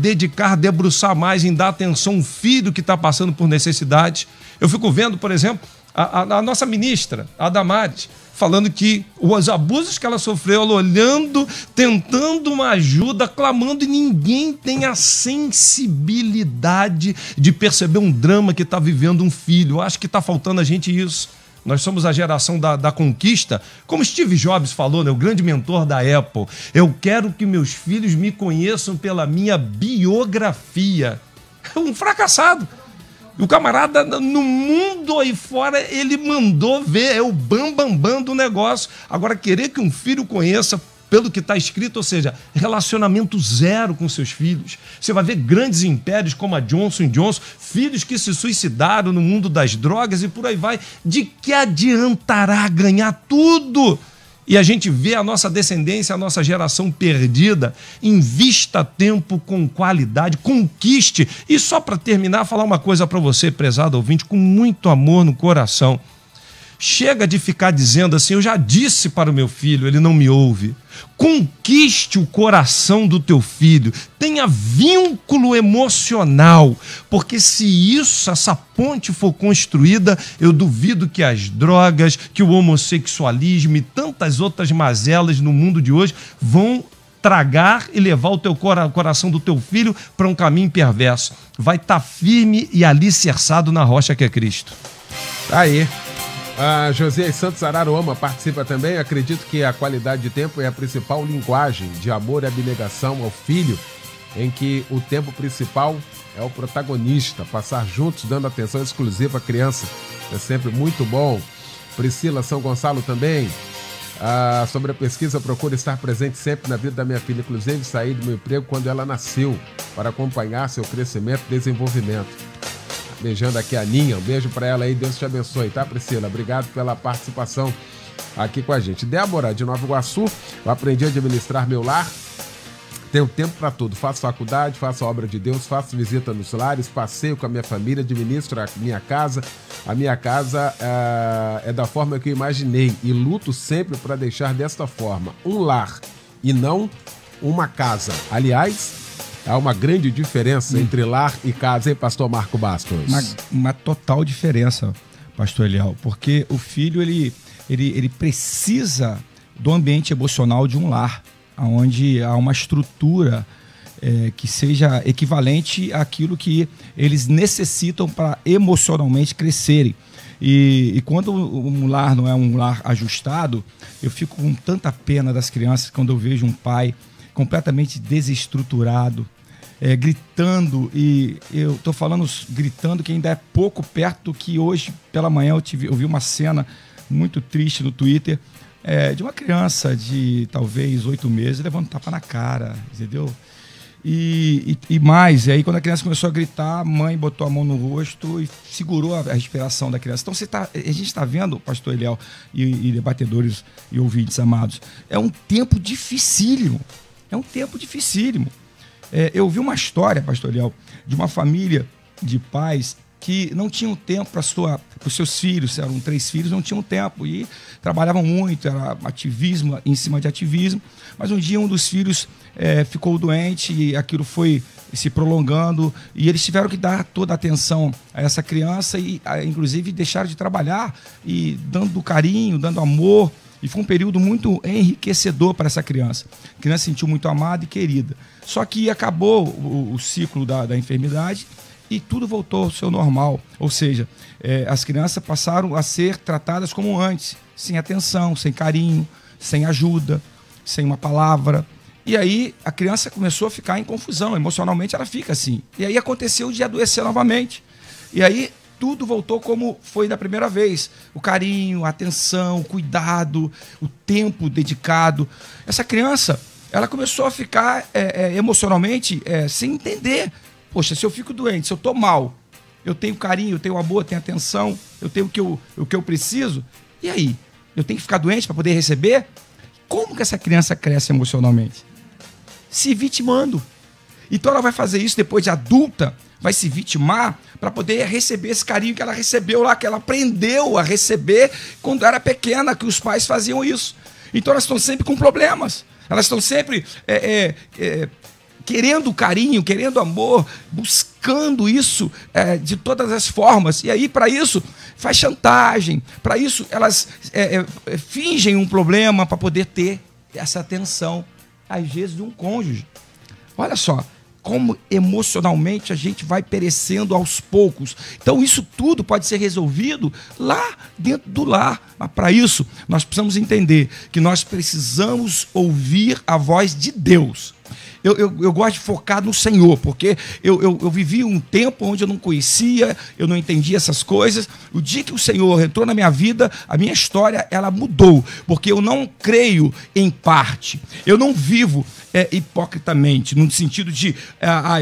debruçar mais em dar atenção a um filho que está passando por necessidade. Eu fico vendo, por exemplo, a nossa ministra, a Damares, falando que os abusos que ela sofreu, ela olhando, tentando uma ajuda, clamando, e ninguém tem a sensibilidade de perceber um drama que está vivendo um filho. Eu acho que está faltando a gente isso. Nós somos a geração da conquista. Como Steve Jobs falou, né, o grande mentor da Apple, eu quero que meus filhos me conheçam pela minha biografia. Um fracassado. O camarada, no mundo aí fora, ele mandou ver, é o bambambam do negócio. Agora, querer que um filho conheça pelo que está escrito, ou seja, relacionamento zero com seus filhos. Você vai ver grandes impérios como a Johnson & Johnson, filhos que se suicidaram no mundo das drogas e por aí vai. De que adiantará ganhar tudo? E a gente vê a nossa descendência, a nossa geração perdida. Invista tempo com qualidade, conquiste. E só para terminar, falar uma coisa para você, prezado ouvinte, com muito amor no coração. Chega de ficar dizendo assim, eu já disse para o meu filho, ele não me ouve. Conquiste o coração do teu filho, tenha vínculo emocional, porque se essa ponte for construída, eu duvido que as drogas, que o homossexualismo e tantas outras mazelas no mundo de hoje vão tragar e levar o teu coração do teu filho para um caminho perverso. Vai estar firme e alicerçado na rocha que é Cristo. Aí. A Josias Santos Araruama participa também. Acredito que a qualidade de tempo é a principal linguagem de amor e abnegação ao filho, em que o tempo principal é o protagonista. Passar juntos, dando atenção exclusiva à criança, é sempre muito bom. Priscila São Gonçalo também. Sobre a pesquisa, procuro estar presente sempre na vida da minha filha, inclusive sair do meu emprego quando ela nasceu, para acompanhar seu crescimento e desenvolvimento. Beijando aqui a Ninha, um beijo para ela aí, Deus te abençoe, tá, Priscila? Obrigado pela participação aqui com a gente. Débora, de Nova Iguaçu, eu aprendi a administrar meu lar, tenho tempo para tudo, faço faculdade, faço a obra de Deus, faço visita nos lares, passeio com a minha família, administro a minha casa é da forma que eu imaginei e luto sempre para deixar desta forma, um lar e não uma casa. Aliás, há uma grande diferença entre lar e casa, hein, pastor Marco Bastos? Uma total diferença, pastor Eliel, porque o filho, ele precisa do ambiente emocional de um lar, onde há uma estrutura que seja equivalente àquilo que eles necessitam para emocionalmente crescerem. E quando um lar não é um lar ajustado, eu fico com tanta pena das crianças quando eu vejo um pai completamente desestruturado, gritando, e eu estou falando gritando que ainda é pouco perto do que hoje pela manhã eu vi uma cena muito triste no Twitter, de uma criança de talvez 8 meses levando tapa na cara, entendeu? E mais, e aí quando a criança começou a gritar, a mãe botou a mão no rosto e segurou a respiração da criança. Então a gente está vendo, pastor Eliel e debatedores e ouvintes amados, é um tempo dificílimo, eu vi uma história, pastor Eliel, de uma família de pais que não tinham tempo para os seus filhos, eram 3 filhos, não tinham tempo e trabalhavam muito, era ativismo em cima de ativismo, mas um dia um dos filhos ficou doente e aquilo foi se prolongando e eles tiveram que dar toda a atenção a essa criança e inclusive deixaram de trabalhar e dando carinho, dando amor, e foi um período muito enriquecedor para essa criança. A criança se sentiu muito amada e querida. Só que acabou o ciclo da enfermidade e tudo voltou ao seu normal. Ou seja, as crianças passaram a ser tratadas como antes, sem atenção, sem carinho, sem ajuda, sem uma palavra. E aí a criança começou a ficar em confusão, emocionalmente ela fica assim. E aí aconteceu de adoecer novamente. E aí tudo voltou como foi da primeira vez. O carinho, a atenção, o cuidado, o tempo dedicado. Essa criança, ela começou a ficar emocionalmente sem entender. Poxa, se eu fico doente, se eu estou mal, eu tenho carinho, eu tenho amor, eu tenho atenção, eu tenho o que eu preciso. E aí? Eu tenho que ficar doente para poder receber? Como que essa criança cresce emocionalmente? Se vitimando. Então ela vai fazer isso depois de adulta, vai se vitimar para poder receber esse carinho que ela recebeu lá, que ela aprendeu a receber quando era pequena, que os pais faziam isso. Então elas estão sempre com problemas. Elas estão sempre querendo carinho, querendo amor, buscando isso de todas as formas. E aí, para isso, faz chantagem. Para isso, elas fingem um problema para poder ter essa atenção, às vezes, de um cônjuge. Olha só, como emocionalmente a gente vai perecendo aos poucos. Então, isso tudo pode ser resolvido lá dentro do lar. Mas, para isso, nós precisamos entender que nós precisamos ouvir a voz de Deus. Eu gosto de focar no Senhor, porque eu vivi um tempo onde eu não conhecia, eu não entendia essas coisas. O dia que o Senhor entrou na minha vida, a minha história ela mudou, porque eu não creio em parte. Eu não vivo hipocritamente, no sentido de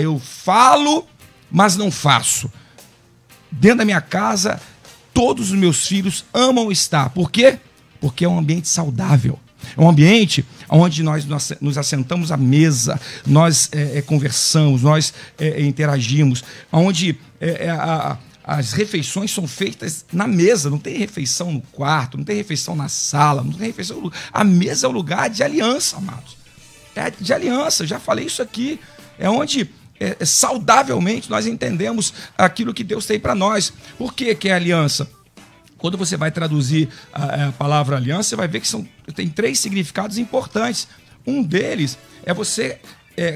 eu falo, mas não faço. Dentro da minha casa, todos os meus filhos amam estar. Por quê? Porque é um ambiente saudável. É um ambiente onde nós nos assentamos à mesa, nós conversamos, nós interagimos, onde as refeições são feitas na mesa, não tem refeição no quarto, não tem refeição na sala, não tem refeição. A mesa é o lugar de aliança, amados. É de aliança, já falei isso aqui. É onde saudavelmente nós entendemos aquilo que Deus tem para nós. Por que é aliança? Quando você vai traduzir a palavra aliança, você vai ver que tem 3 significados importantes. Um deles é você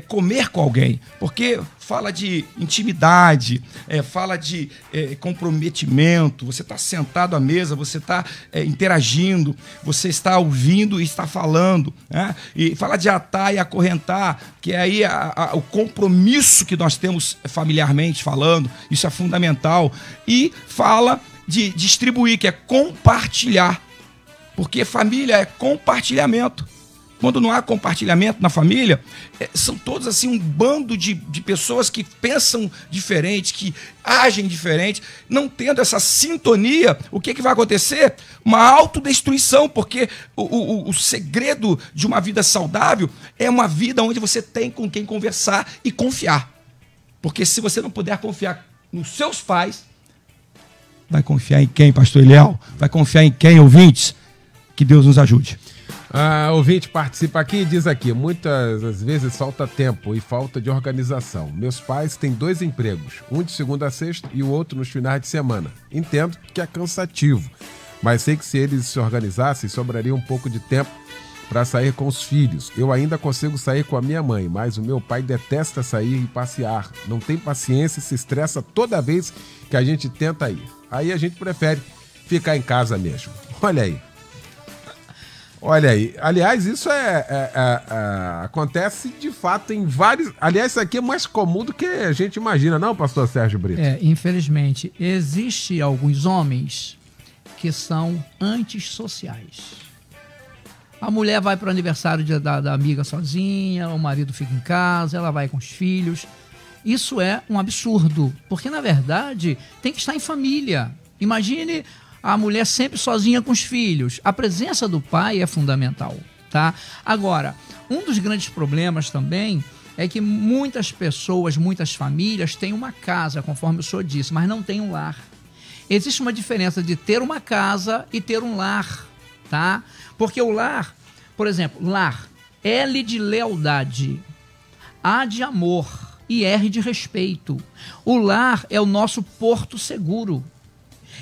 comer com alguém, porque fala de intimidade, fala de comprometimento. Você está sentado à mesa, você está interagindo, você está ouvindo e está falando, né? E fala de atar e acorrentar, que é aí o compromisso que nós temos familiarmente falando. Isso é fundamental. E fala de distribuir, que é compartilhar, porque família é compartilhamento. Quando não há compartilhamento na família, são todos assim um bando de pessoas que pensam diferente, que agem diferente. Não tendo essa sintonia, o que vai acontecer? Uma autodestruição, porque o segredo de uma vida saudável é uma vida onde você tem com quem conversar e confiar. Porque se você não puder confiar nos seus pais, vai confiar em quem, pastor Eliel? Vai confiar em quem, ouvintes? Que Deus nos ajude. Ouvinte participa aqui e diz aqui: muitas às vezes falta tempo e falta de organização. Meus pais têm 2 empregos, um de segunda a sexta e o outro nos finais de semana. Entendo que é cansativo, mas sei que se eles se organizassem, sobraria um pouco de tempo para sair com os filhos. Eu ainda consigo sair com a minha mãe, mas o meu pai detesta sair e passear. Não tem paciência e se estressa toda vez que a gente tenta ir. Aí a gente prefere ficar em casa mesmo. Olha aí. Olha aí, aliás, isso acontece de fato em vários... Aliás, isso aqui é mais comum do que a gente imagina, não, pastor Sérgio Brito? Infelizmente, existe alguns homens que são antissociais. A mulher vai para o aniversário da amiga sozinha, o marido fica em casa, ela vai com os filhos. Isso é um absurdo, porque na verdade tem que estar em família. Imagine a mulher sempre sozinha com os filhos. A presença do pai é fundamental, tá? Agora, um dos grandes problemas também é que muitas pessoas, muitas famílias têm uma casa, conforme o senhor disse, mas não têm um lar. Existe uma diferença de ter uma casa e ter um lar, tá? Porque o lar, por exemplo, lar, L de lealdade, A de amor e R de respeito. O lar é o nosso porto seguro.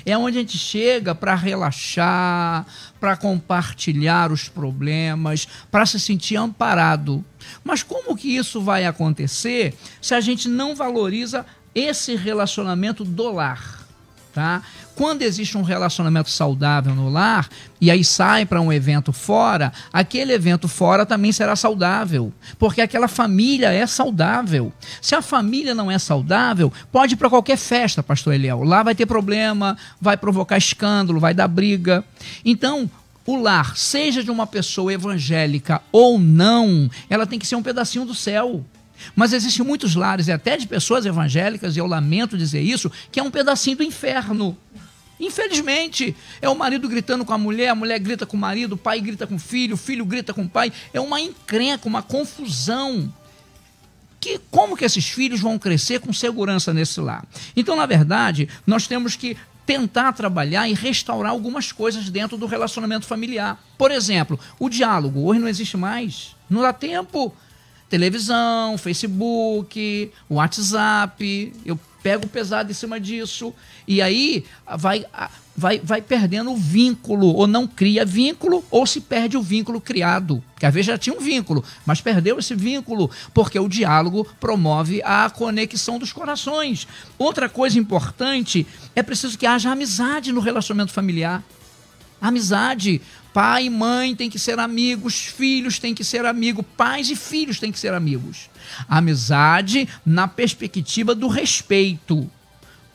É onde a gente chega para relaxar, para compartilhar os problemas, para se sentir amparado. Mas como que isso vai acontecer se a gente não valoriza esse relacionamento do lar? Tá? Quando existe um relacionamento saudável no lar, e aí sai para um evento fora, aquele evento fora também será saudável, porque aquela família é saudável. Se a família não é saudável, pode ir para qualquer festa, pastor Eliel. Lá vai ter problema, vai provocar escândalo, vai dar briga. Então, o lar, seja de uma pessoa evangélica ou não, ela tem que ser um pedacinho do céu. Mas existem muitos lares, e até de pessoas evangélicas, e eu lamento dizer isso, que é um pedacinho do inferno. Infelizmente, é o marido gritando com a mulher grita com o marido, o pai grita com o filho grita com o pai. É uma encrenca, uma confusão. Como que esses filhos vão crescer com segurança nesse lar? Então, na verdade, nós temos que tentar trabalhar e restaurar algumas coisas dentro do relacionamento familiar. Por exemplo, o diálogo. Hoje não existe mais. Não dá tempo. Televisão, Facebook, WhatsApp, eu pego pesado em cima disso, e aí vai perdendo o vínculo, ou não cria vínculo, ou se perde o vínculo criado, que às vezes já tinha um vínculo, mas perdeu esse vínculo, porque o diálogo promove a conexão dos corações. Outra coisa importante, é preciso que haja amizade no relacionamento familiar. Amizade. Pai e mãe têm que ser amigos, filhos têm que ser amigos, pais e filhos têm que ser amigos. Amizade na perspectiva do respeito.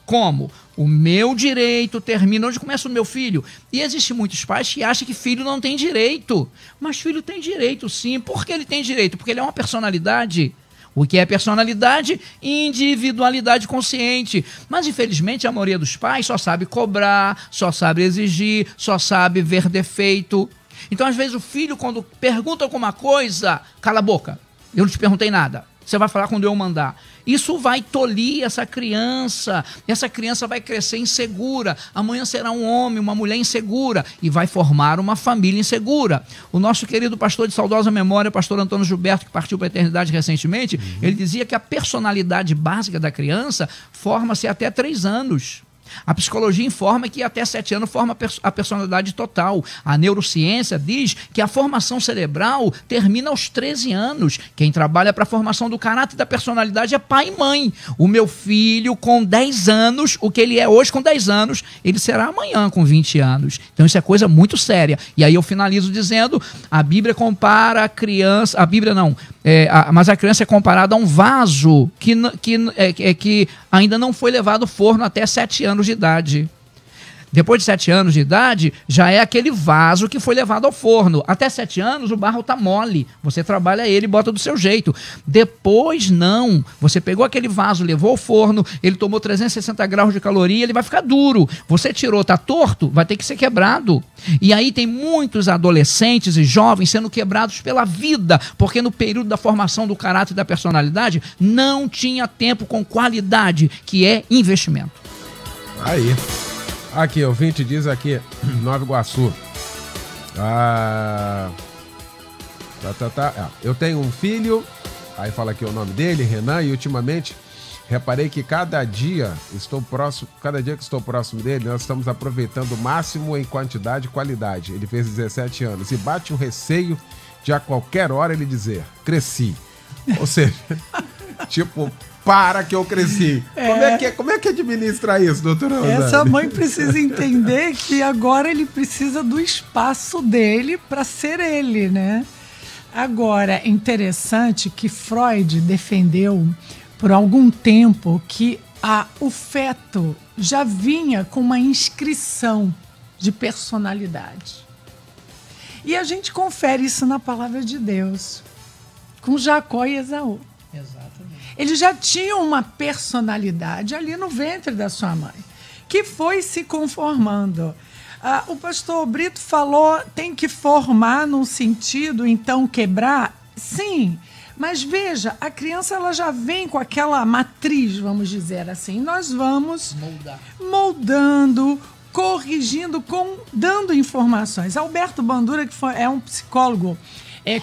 Como? O meu direito termina onde começa o meu filho. E existem muitos pais que acham que filho não tem direito. Mas filho tem direito, sim. Por que ele tem direito? Porque ele é uma personalidade. O que é personalidade? Individualidade consciente. Mas, infelizmente, a maioria dos pais só sabe cobrar, só sabe exigir, só sabe ver defeito. Então, às vezes, o filho, quando pergunta alguma coisa, cala a boca. Eu não te perguntei nada. Você vai falar quando eu mandar. Isso vai tolir essa criança vai crescer insegura, amanhã será um homem, uma mulher insegura e vai formar uma família insegura. O nosso querido pastor de saudosa memória, o pastor Antônio Gilberto, que partiu para a eternidade recentemente, ele dizia que a personalidade básica da criança forma-se até 3 anos. A psicologia informa que até 7 anos forma a personalidade total. A neurociência diz que a formação cerebral termina aos 13 anos. Quem trabalha para a formação do caráter e da personalidade é pai e mãe. O meu filho, com 10 anos, o que ele é hoje com 10 anos, ele será amanhã com 20 anos. Então isso é coisa muito séria. E aí eu finalizo dizendo, a Bíblia compara a criança... A Bíblia não... mas a criança é comparada a um vaso que ainda não foi levado ao forno até 7 anos de idade. Depois de 7 anos de idade, já é aquele vaso que foi levado ao forno. Até 7 anos, o barro está mole. Você trabalha ele e bota do seu jeito. Depois, não. Você pegou aquele vaso, levou ao forno, ele tomou 360 graus de caloria, ele vai ficar duro. Você tirou, está torto, vai ter que ser quebrado. E aí tem muitos adolescentes e jovens sendo quebrados pela vida, porque no período da formação do caráter e da personalidade, não tinha tempo com qualidade, que é investimento. Aí. Aqui, o ouvinte diz aqui, Nova Iguaçu. Eu tenho um filho, aí fala aqui o nome dele, Renan, e ultimamente reparei que cada dia que estou próximo dele, nós estamos aproveitando o máximo em quantidade e qualidade. Ele fez 17 anos e bate um receio de a qualquer hora ele dizer, cresci. Ou seja, tipo... Para que eu cresci. Como é que administra isso, doutora Rosane? Essa mãe precisa entender que agora ele precisa do espaço dele para ser ele, né? Agora, é interessante que Freud defendeu por algum tempo que o feto já vinha com uma inscrição de personalidade. E a gente confere isso na palavra de Deus, com Jacó e Esaú. Exatamente. Eles já tinham uma personalidade ali no ventre da sua mãe, que foi se conformando. O pastor Brito falou, tem que formar num sentido, então quebrar? Sim, mas veja, a criança ela já vem com aquela matriz, vamos dizer assim. Nós vamos moldando, corrigindo, dando informações. Alberto Bandura, que é um psicólogo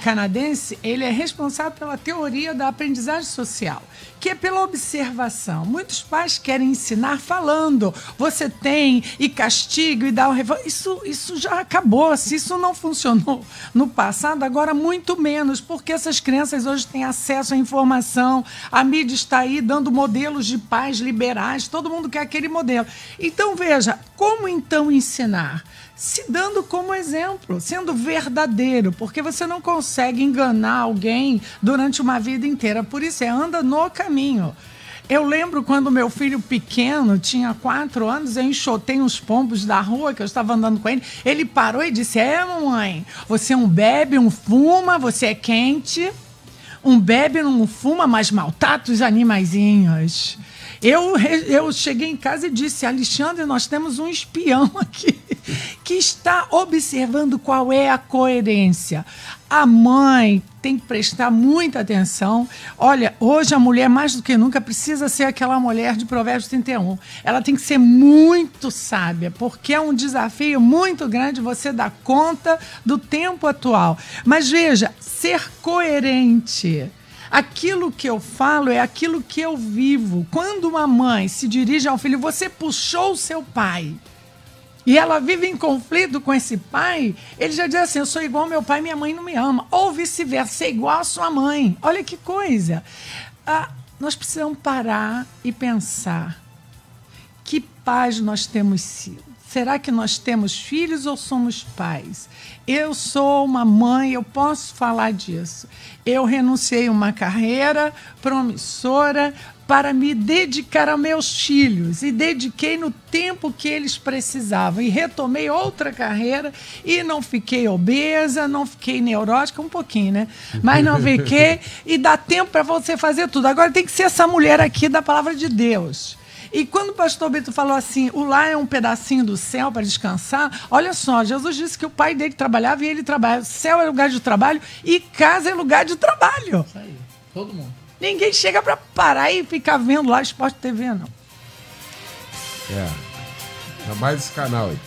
canadense, ele é responsável pela teoria da aprendizagem social, que é pela observação. Muitos pais querem ensinar falando, você tem, e castigo, e dá o reforço. Isso já acabou. Se isso não funcionou no passado, agora muito menos, porque essas crianças hoje têm acesso à informação, a mídia está aí dando modelos de pais liberais, todo mundo quer aquele modelo. Então, veja, como então ensinar? Se dando como exemplo, sendo verdadeiro, porque você não consegue enganar alguém durante uma vida inteira. Por isso, anda no caminho. Eu lembro quando meu filho pequeno, tinha 4 anos, eu enxotei uns pombos da rua, que eu estava andando com ele. Ele parou e disse, mamãe, você não bebe, não fuma, você é quente. Um bebe, não fuma, mas maltrata os animaizinhos. Eu cheguei em casa e disse, Alexandre, nós temos um espião aqui que está observando qual é a coerência. A mãe tem que prestar muita atenção. Olha, hoje a mulher, mais do que nunca, precisa ser aquela mulher de Provérbios 31. Ela tem que ser muito sábia, porque é um desafio muito grande você dar conta do tempo atual. Mas veja, ser coerente. Aquilo que eu falo é aquilo que eu vivo. Quando uma mãe se dirige ao filho, você puxou o seu pai, e ela vive em conflito com esse pai, ele já diz assim, eu sou igual ao meu pai, minha mãe não me ama. Ou vice-versa, ser igual à sua mãe. Olha que coisa. Nós precisamos parar e pensar, que pais nós temos sido? Será que nós temos filhos ou somos pais? Eu sou uma mãe, eu posso falar disso. Eu renunciei a uma carreira promissora para me dedicar a meus filhos, e dediquei no tempo que eles precisavam, e retomei outra carreira e não fiquei obesa, não fiquei neurótica, um pouquinho, né? Mas não fiquei, e dá tempo para você fazer tudo. Agora tem que ser essa mulher aqui da palavra de Deus. E quando o pastor Brito falou assim, o lar é um pedacinho do céu para descansar, olha só, Jesus disse que o pai dele trabalhava e ele trabalhava. O céu é lugar de trabalho e casa é lugar de trabalho. Isso aí, todo mundo. Ninguém chega para parar e ficar vendo lá Sport TV, não. É mais esse canal aí.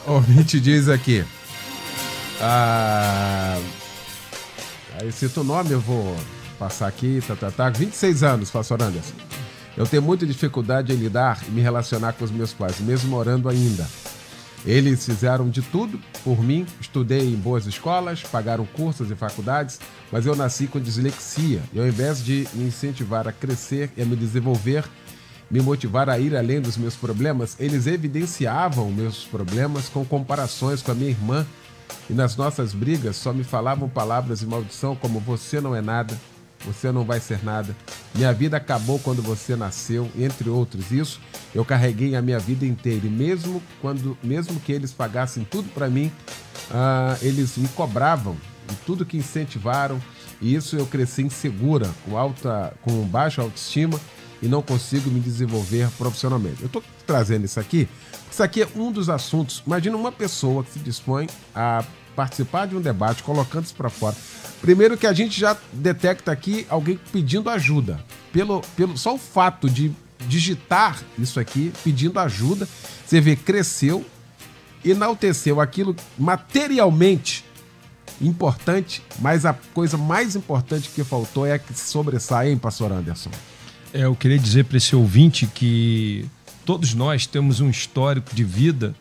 O ouvinte diz aqui. Aí cita o nome, eu vou passar aqui. 26 anos, pastor Anderson. Eu tenho muita dificuldade em lidar e me relacionar com os meus pais, mesmo morando ainda. Eles fizeram de tudo por mim, estudei em boas escolas, pagaram cursos e faculdades, mas eu nasci com dislexia e ao invés de me incentivar a crescer e a me desenvolver, me motivar a ir além dos meus problemas, eles evidenciavam meus problemas com comparações com a minha irmã e nas nossas brigas só me falavam palavras de maldição como você não é nada, você não vai ser nada, minha vida acabou quando você nasceu, entre outros. Isso eu carreguei a minha vida inteira e mesmo que eles pagassem tudo para mim, eles me cobravam de tudo que incentivaram e isso eu cresci insegura, com baixa autoestima e não consigo me desenvolver profissionalmente. Eu estou trazendo isso aqui é um dos assuntos. Imagina uma pessoa que se dispõe a participar de um debate, colocando isso para fora. Primeiro que a gente já detecta aqui alguém pedindo ajuda. Só o fato de digitar isso aqui, pedindo ajuda, você vê, cresceu, enalteceu aquilo materialmente importante, mas a coisa mais importante que faltou é a que sobressai, hein, pastor Anderson? Eu queria dizer para esse ouvinte que todos nós temos um histórico de vida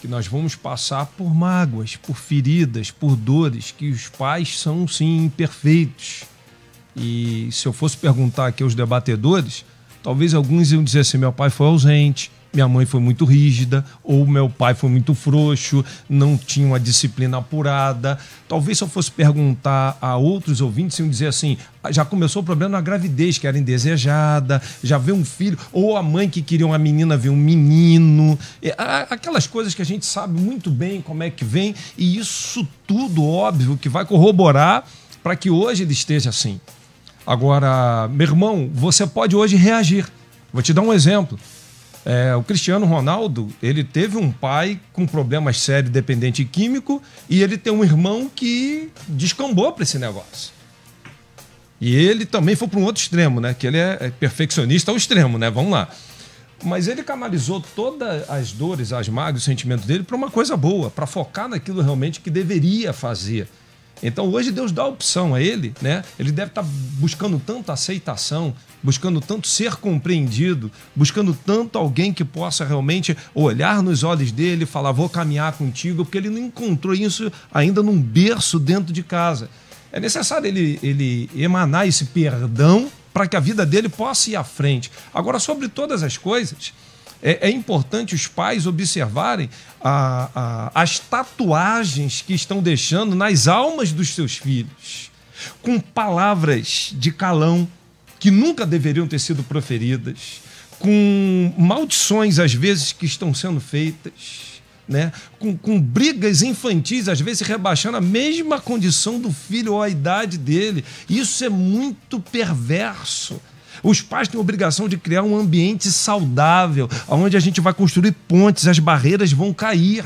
que nós vamos passar por mágoas, por feridas, por dores, que os pais são, sim, imperfeitos. E se eu fosse perguntar aqui aos debatedores, talvez alguns iam dizer assim, meu pai foi ausente, minha mãe foi muito rígida, ou meu pai foi muito frouxo, não tinha uma disciplina apurada. Talvez se eu fosse perguntar a outros ouvintes, iam dizer assim, já começou o problema na gravidez, que era indesejada, já veio um filho, ou a mãe que queria uma menina ver um menino. Aquelas coisas que a gente sabe muito bem como é que vem, e isso tudo, óbvio, que vai corroborar para que hoje ele esteja assim. Agora, meu irmão, você pode hoje reagir. Vou te dar um exemplo. O Cristiano Ronaldo, ele teve um pai com problemas sérios, dependente químico, e ele tem um irmão que descambou para esse negócio. E ele também foi para um outro extremo, né? Que ele é perfeccionista ao extremo, né? Vamos lá. Mas ele canalizou todas as dores, as mágoas, os sentimentos dele para uma coisa boa, para focar naquilo realmente que deveria fazer. Então hoje Deus dá a opção a ele, né? Ele deve estar buscando tanto aceitação, buscando tanto ser compreendido, buscando tanto alguém que possa realmente olhar nos olhos dele e falar, vou caminhar contigo, porque ele não encontrou isso ainda num berço dentro de casa. É necessário ele emanar esse perdão para que a vida dele possa ir à frente. Agora, sobre todas as coisas, é importante os pais observarem as tatuagens que estão deixando nas almas dos seus filhos, com palavras de calão que nunca deveriam ter sido proferidas, com maldições, às vezes, que estão sendo feitas, né? Com brigas infantis, às vezes rebaixando a mesma condição do filho ou a idade dele. Isso é muito perverso. Os pais têm a obrigação de criar um ambiente saudável, onde a gente vai construir pontes, as barreiras vão cair.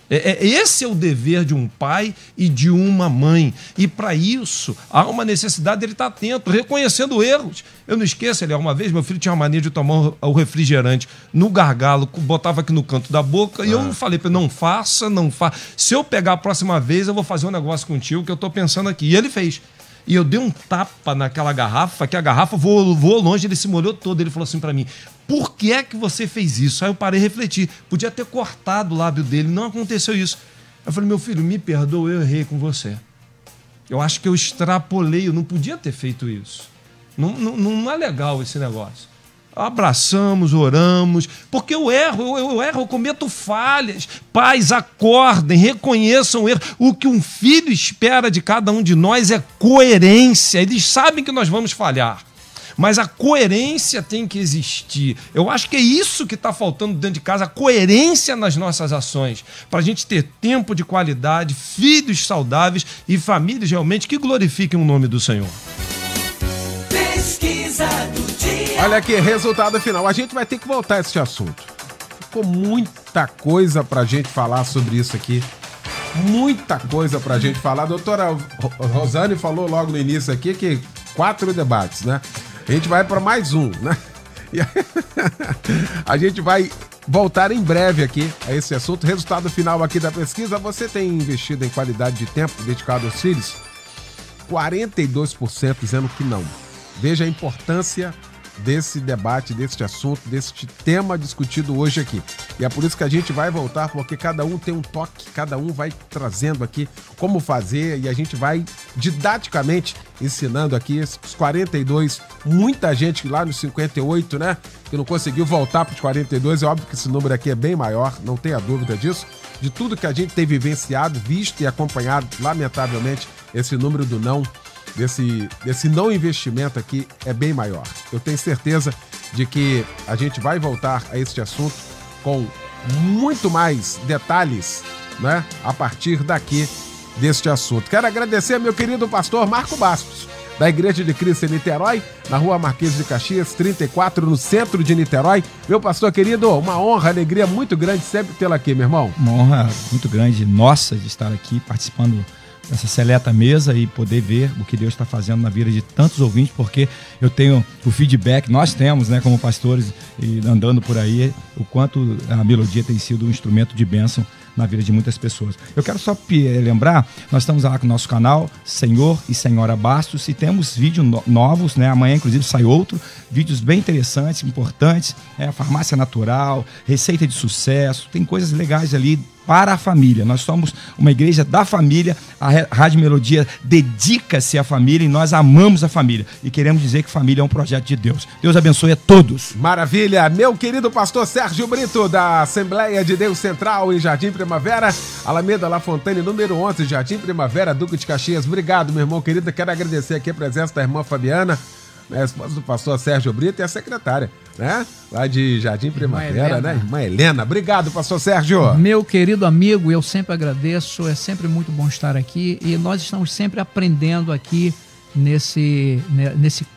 Esse é o dever de um pai e de uma mãe. E para isso, há uma necessidade dele estar atento, reconhecendo erros. Eu não esqueço, uma vez meu filho tinha uma mania de tomar o refrigerante no gargalo, botava aqui no canto da boca, e eu falei para ele, não faça. Se eu pegar a próxima vez, eu vou fazer um negócio contigo que eu estou pensando aqui. E ele fez. E eu dei um tapa naquela garrafa, que a garrafa voou longe, ele se molhou todo. Ele falou assim para mim, por que é que você fez isso? Aí eu parei a refletir. Podia ter cortado o lábio dele, não aconteceu isso. Eu falei, meu filho, me perdoa, eu errei com você. Eu acho que eu extrapolei, eu não podia ter feito isso. Não é legal esse negócio. Abraçamos, oramos, porque eu erro, eu cometo falhas. Pais, acordem, reconheçam o erro. O que um filho espera de cada um de nós é coerência. Eles sabem que nós vamos falhar, mas a coerência tem que existir. Eu acho que é isso que está faltando dentro de casa, a coerência nas nossas ações, para a gente ter tempo de qualidade, filhos saudáveis e famílias realmente que glorifiquem o nome do Senhor. Pesquisa do dia. Olha aqui, resultado final. A gente vai ter que voltar a esse assunto. Ficou muita coisa pra gente falar sobre isso aqui. muita coisa pra gente falar. A doutora Rosane falou logo no início aqui que 4 debates, né? A gente vai para mais um, né? E a gente vai voltar em breve aqui a esse assunto. Resultado final aqui da pesquisa: você tem investido em qualidade de tempo dedicado aos filhos? 42% dizendo que não. Veja a importância desse debate, deste assunto, deste tema discutido hoje aqui. E é por isso que a gente vai voltar, porque cada um tem um toque, cada um vai trazendo aqui como fazer e a gente vai didaticamente ensinando aqui os 42. Muita gente lá nos 58, né, que não conseguiu voltar para os 42. É óbvio que esse número aqui é bem maior, não tenha dúvida disso. De tudo que a gente tem vivenciado, visto e acompanhado, lamentavelmente, esse número do não, desse não investimento aqui é bem maior. Eu tenho certeza de que a gente vai voltar a este assunto com muito mais detalhes, né, a partir daqui deste assunto. Quero agradecer ao meu querido pastor Marco Bastos, da Igreja de Cristo em Niterói, na Rua Marquês de Caxias, 34, no centro de Niterói. Meu pastor querido, uma honra, alegria muito grande sempre tê-lo aqui, meu irmão. Uma honra muito grande, nossa, de estar aqui participando dessa seleta mesa e poder ver o que Deus está fazendo na vida de tantos ouvintes, porque eu tenho o feedback, nós temos, né, como pastores, e andando por aí, o quanto a melodia tem sido um instrumento de bênção na vida de muitas pessoas. Eu quero só lembrar, nós estamos lá com o nosso canal, Senhor e Senhora Bastos, e temos vídeos novos, né? Amanhã, inclusive, sai outro, vídeos bem interessantes, importantes, farmácia natural, receita de sucesso, tem coisas legais ali para a família. Nós somos uma igreja da família, a Rádio Melodia dedica-se à família e nós amamos a família e queremos dizer que família é um projeto de Deus. Deus abençoe a todos. Maravilha! Meu querido pastor Sérgio Brito, da Assembleia de Deus Central em Jardim Primavera, Alameda La Fontaine, número 11, Jardim Primavera, Duque de Caxias. Obrigado, meu irmão querido. Quero agradecer aqui a presença da irmã Fabiana, a esposa do pastor Sérgio Brito, e a secretária, né, lá de Jardim Primavera, né, irmã Helena. Obrigado, pastor Sérgio. Meu querido amigo, eu sempre agradeço, é sempre muito bom estar aqui e nós estamos sempre aprendendo aqui nesse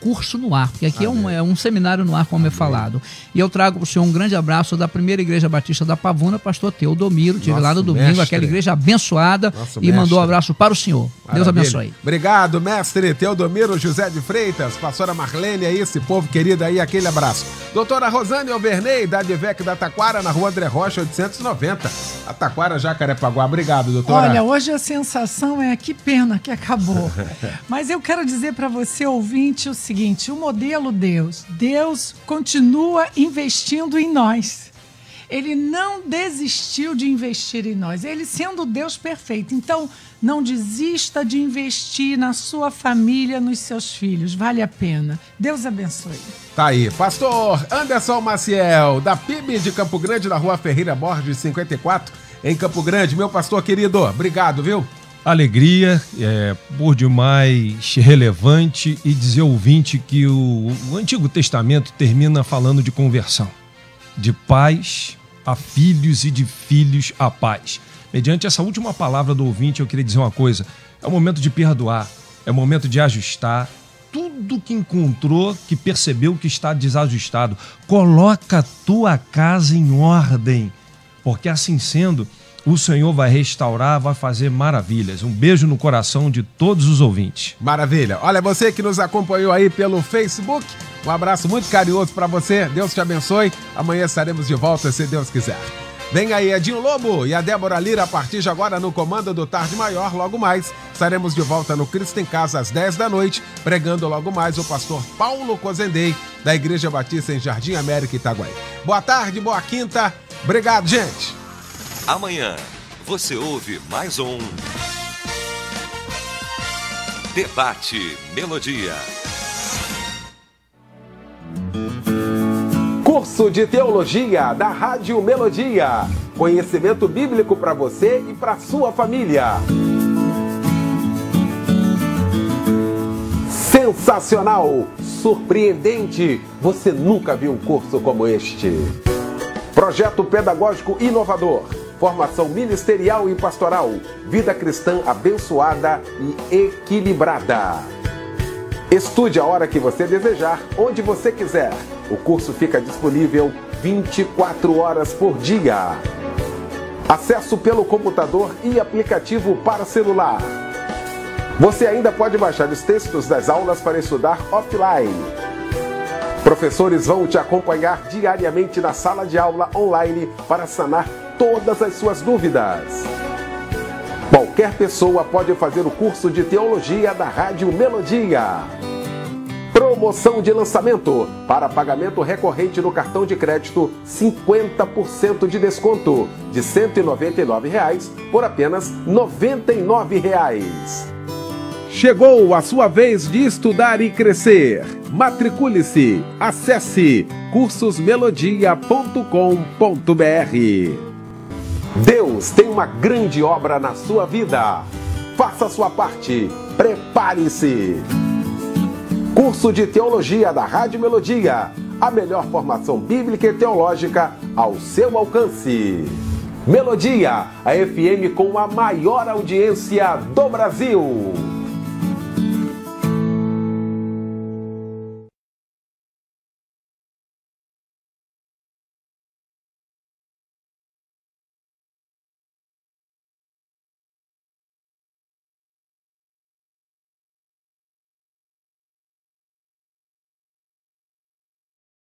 curso no ar, porque aqui é um seminário no ar, como é falado. E eu trago para o senhor um grande abraço da primeira Igreja Batista da Pavuna, pastor Teodomiro, tive lá no domingo, mestre. Aquela igreja abençoada, nosso e mestre. Mandou um abraço para o senhor. Maravilha. Deus abençoe. Obrigado, mestre Teodomiro José de Freitas, pastora Marlene, aí, esse povo querido aí, aquele abraço. Doutora Rosane Alvernei, da Advec da Taquara, na Rua André Rocha, 890, a Taquara, Jacarepaguá. Obrigado, doutora. Olha, hoje a sensação é que pena que acabou. Mas eu quero dizer para você, ouvinte, o seguinte: o modelo Deus continua investindo em nós. Ele não desistiu de investir em nós, ele sendo Deus perfeito. Então, não desista de investir na sua família, nos seus filhos. Vale a pena. Deus abençoe. Tá aí, pastor Anderson Maciel, da PIB de Campo Grande, na Rua Ferreira Borges, 54, em Campo Grande. Meu pastor querido, obrigado, viu? Alegria, por demais relevante, e dizer ao ouvinte que o Antigo Testamento termina falando de conversão, de pais a filhos e de filhos a pais. Mediante essa última palavra do ouvinte, eu queria dizer uma coisa: é o momento de perdoar, é o momento de ajustar tudo que encontrou, que percebeu que está desajustado. Coloca a tua casa em ordem, porque assim sendo, o Senhor vai restaurar, vai fazer maravilhas. Um beijo no coração de todos os ouvintes. Maravilha. Olha, você que nos acompanhou aí pelo Facebook, um abraço muito carinhoso para você. Deus te abençoe. Amanhã estaremos de volta, se Deus quiser. Vem aí Edinho Lobo e a Débora Lira a partir de agora no comando do Tarde Maior. Logo mais estaremos de volta no Cristo em Casa às 10 da noite, pregando logo mais o pastor Paulo Cozendei, da Igreja Batista em Jardim América, Itaguaí. Boa tarde, boa quinta. Obrigado, gente. Amanhã você ouve mais um Debate Melodia. Curso de Teologia da Rádio Melodia. Conhecimento bíblico para você e para sua família. Sensacional, surpreendente. Você nunca viu um curso como este. Projeto pedagógico inovador. Formação ministerial e pastoral, vida cristã abençoada e equilibrada. Estude a hora que você desejar, onde você quiser. O curso fica disponível 24 horas por dia. Acesso pelo computador e aplicativo para celular. Você ainda pode baixar os textos das aulas para estudar offline. Professores vão te acompanhar diariamente na sala de aula online para sanar todas as suas dúvidas. Qualquer pessoa pode fazer o curso de teologia da Rádio Melodia. Promoção de lançamento. Para pagamento recorrente no cartão de crédito, 50% de desconto. De R$ 199,00 por apenas R$ 99,00. Chegou a sua vez de estudar e crescer. Matricule-se. Acesse cursosmelodia.com.br. Deus tem uma grande obra na sua vida. Faça a sua parte. Prepare-se. Curso de Teologia da Rádio Melodia. A melhor formação bíblica e teológica ao seu alcance. Melodia, a FM com a maior audiência do Brasil.